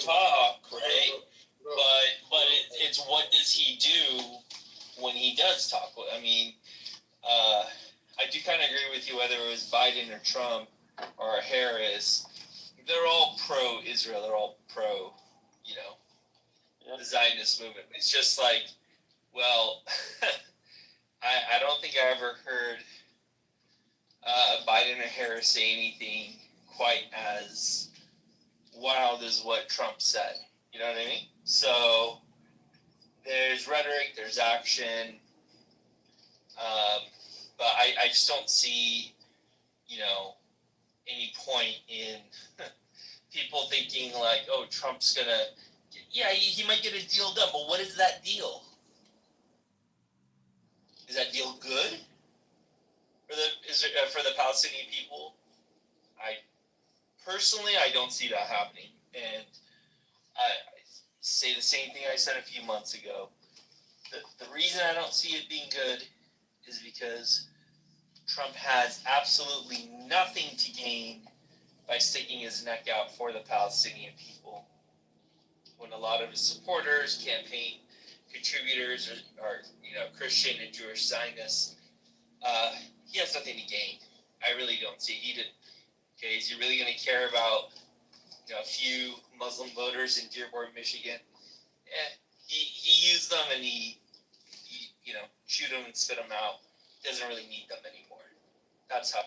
talk, right? But it's what does he do when he does talk? I mean, I do kind of agree with you whether it was Biden or Trump or Harris. They're all pro-Israel. They're all pro, the Zionist movement. It's just like, well, I don't think I ever heard Biden or Harris say anything quite as wild as what Trump said. You know what I mean? So there's rhetoric, there's action, but I just don't see, any point in people thinking like, oh, Trump's gonna, he might get a deal done, but what is that deal? Is that deal good for the Palestinian people? I don't see that happening, and I say the same thing I said a few months ago. The reason I don't see it being good is because Trump has absolutely nothing to gain by sticking his neck out for the Palestinian people. When a lot of his supporters, campaign contributors are Christian and Jewish Zionists, he has nothing to gain. I really don't see it. Okay, is he really going to care about a few Muslim voters in Dearborn, Michigan? He used them and he shoot them and spit them out. Doesn't really need them anymore. That's how.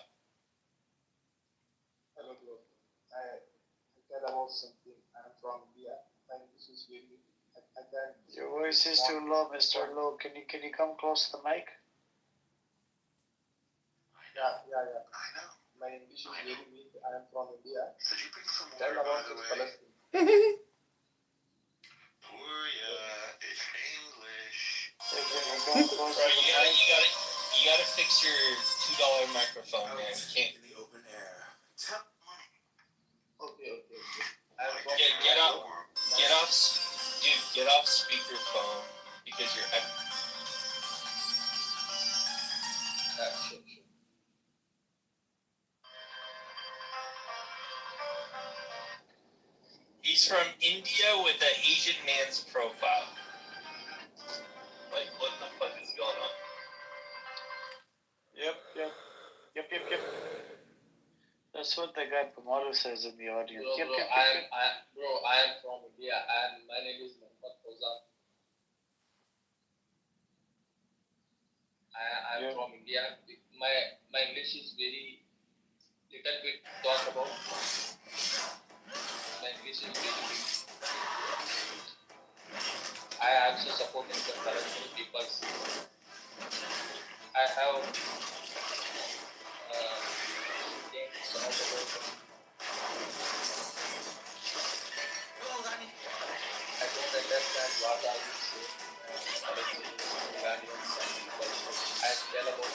Hello, bro. I care about something. I'm from India. And this is very. I can. Your voice is too low, Mr. Low. Can you come close to the mic? Yeah. I know. My English is very weak. I am from India. Tell about the Palestine. You gotta fix your $2 microphone, man. You can't. In the open air. Okay. Get off speakerphone because you're. Sure. He's from India with an Asian man's profile. Like, what the fuck is going on? Yep. That's what the guy Pamaro says in the audience. I am from India and my name is Mohammad Fauzan. I am from India. My English is very little bit talk about. My English is very weak. I also support the Palestinian people. I have some of the I don't understand what are you saying. Palestinian Iranians and people. I tell about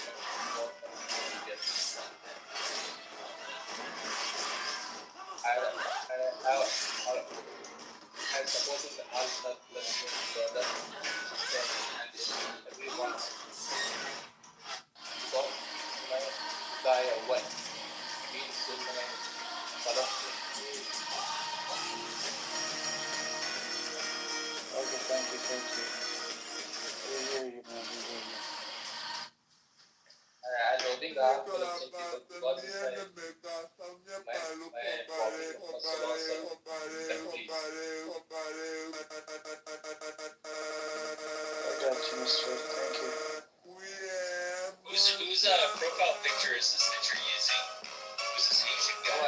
more from India. करूँगा collection की because मैं Whose profile picture is this that you're using? Who's this Asian guy?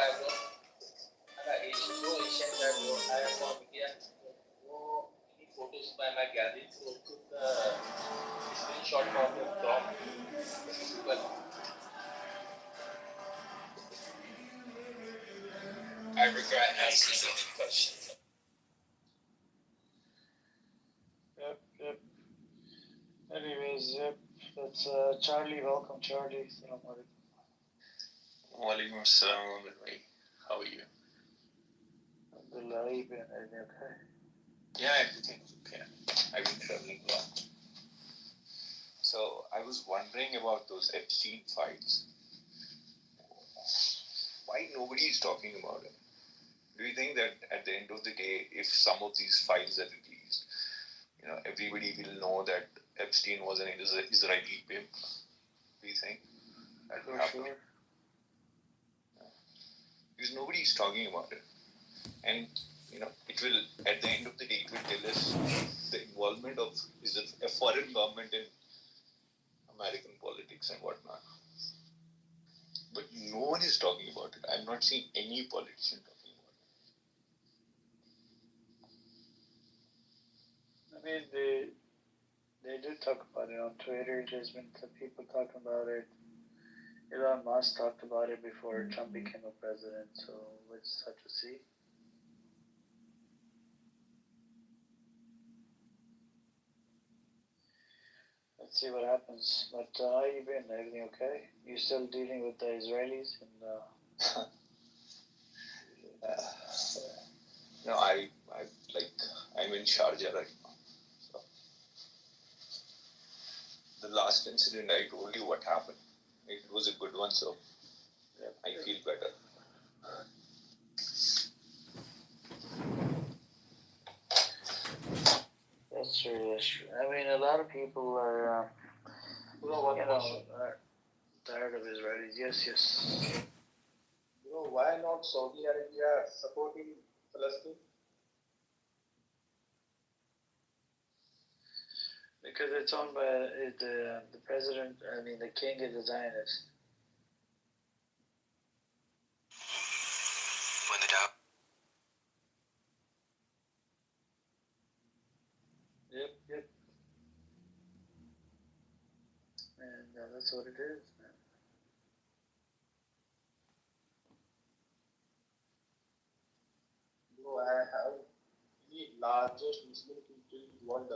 Asian guy bro. I am from India. वो any photos by my gallery so took the screenshot from the top. But I regret asking so many questions. Yep, yep. Anyways, yep. That's Charlie. Welcome, Charlie. Salam alaikum. Walaikum assalam. How are you? Alhamdulillah, how you been? Everything okay? Yeah, everything's okay. I've been traveling a lot. So I was wondering about those Epstein files. Why nobody is talking about it? Do you think that at the end of the day, if some of these files are released, everybody will know that Epstein was an Israeli pimp? Do you think that will happen? Sure. Because nobody is talking about it. And, it will, at the end of the day, it will tell us the involvement of a foreign government in American politics and whatnot. But no one is talking about it. I'm not seeing any politician talking about it. I mean, they do talk about it on Twitter. There's been some people talking about it. Elon Musk talked about it before Trump became a president. So let's have to see. Let's see what happens. But how you been? Everything okay? You still dealing with the Israelis? And No, I'm in Sharjah right now. So the last incident I told you what happened. It was a good one, so I feel better. That's true. That's true. I mean, a lot of people are, are tired of Israelis. Yes. why not Saudi Arabia supporting Palestine? Because it's owned by the president. I mean, the king is a Zionist. When the doubt. Yep. And that's what it is, man. I have the largest Muslim country in the world.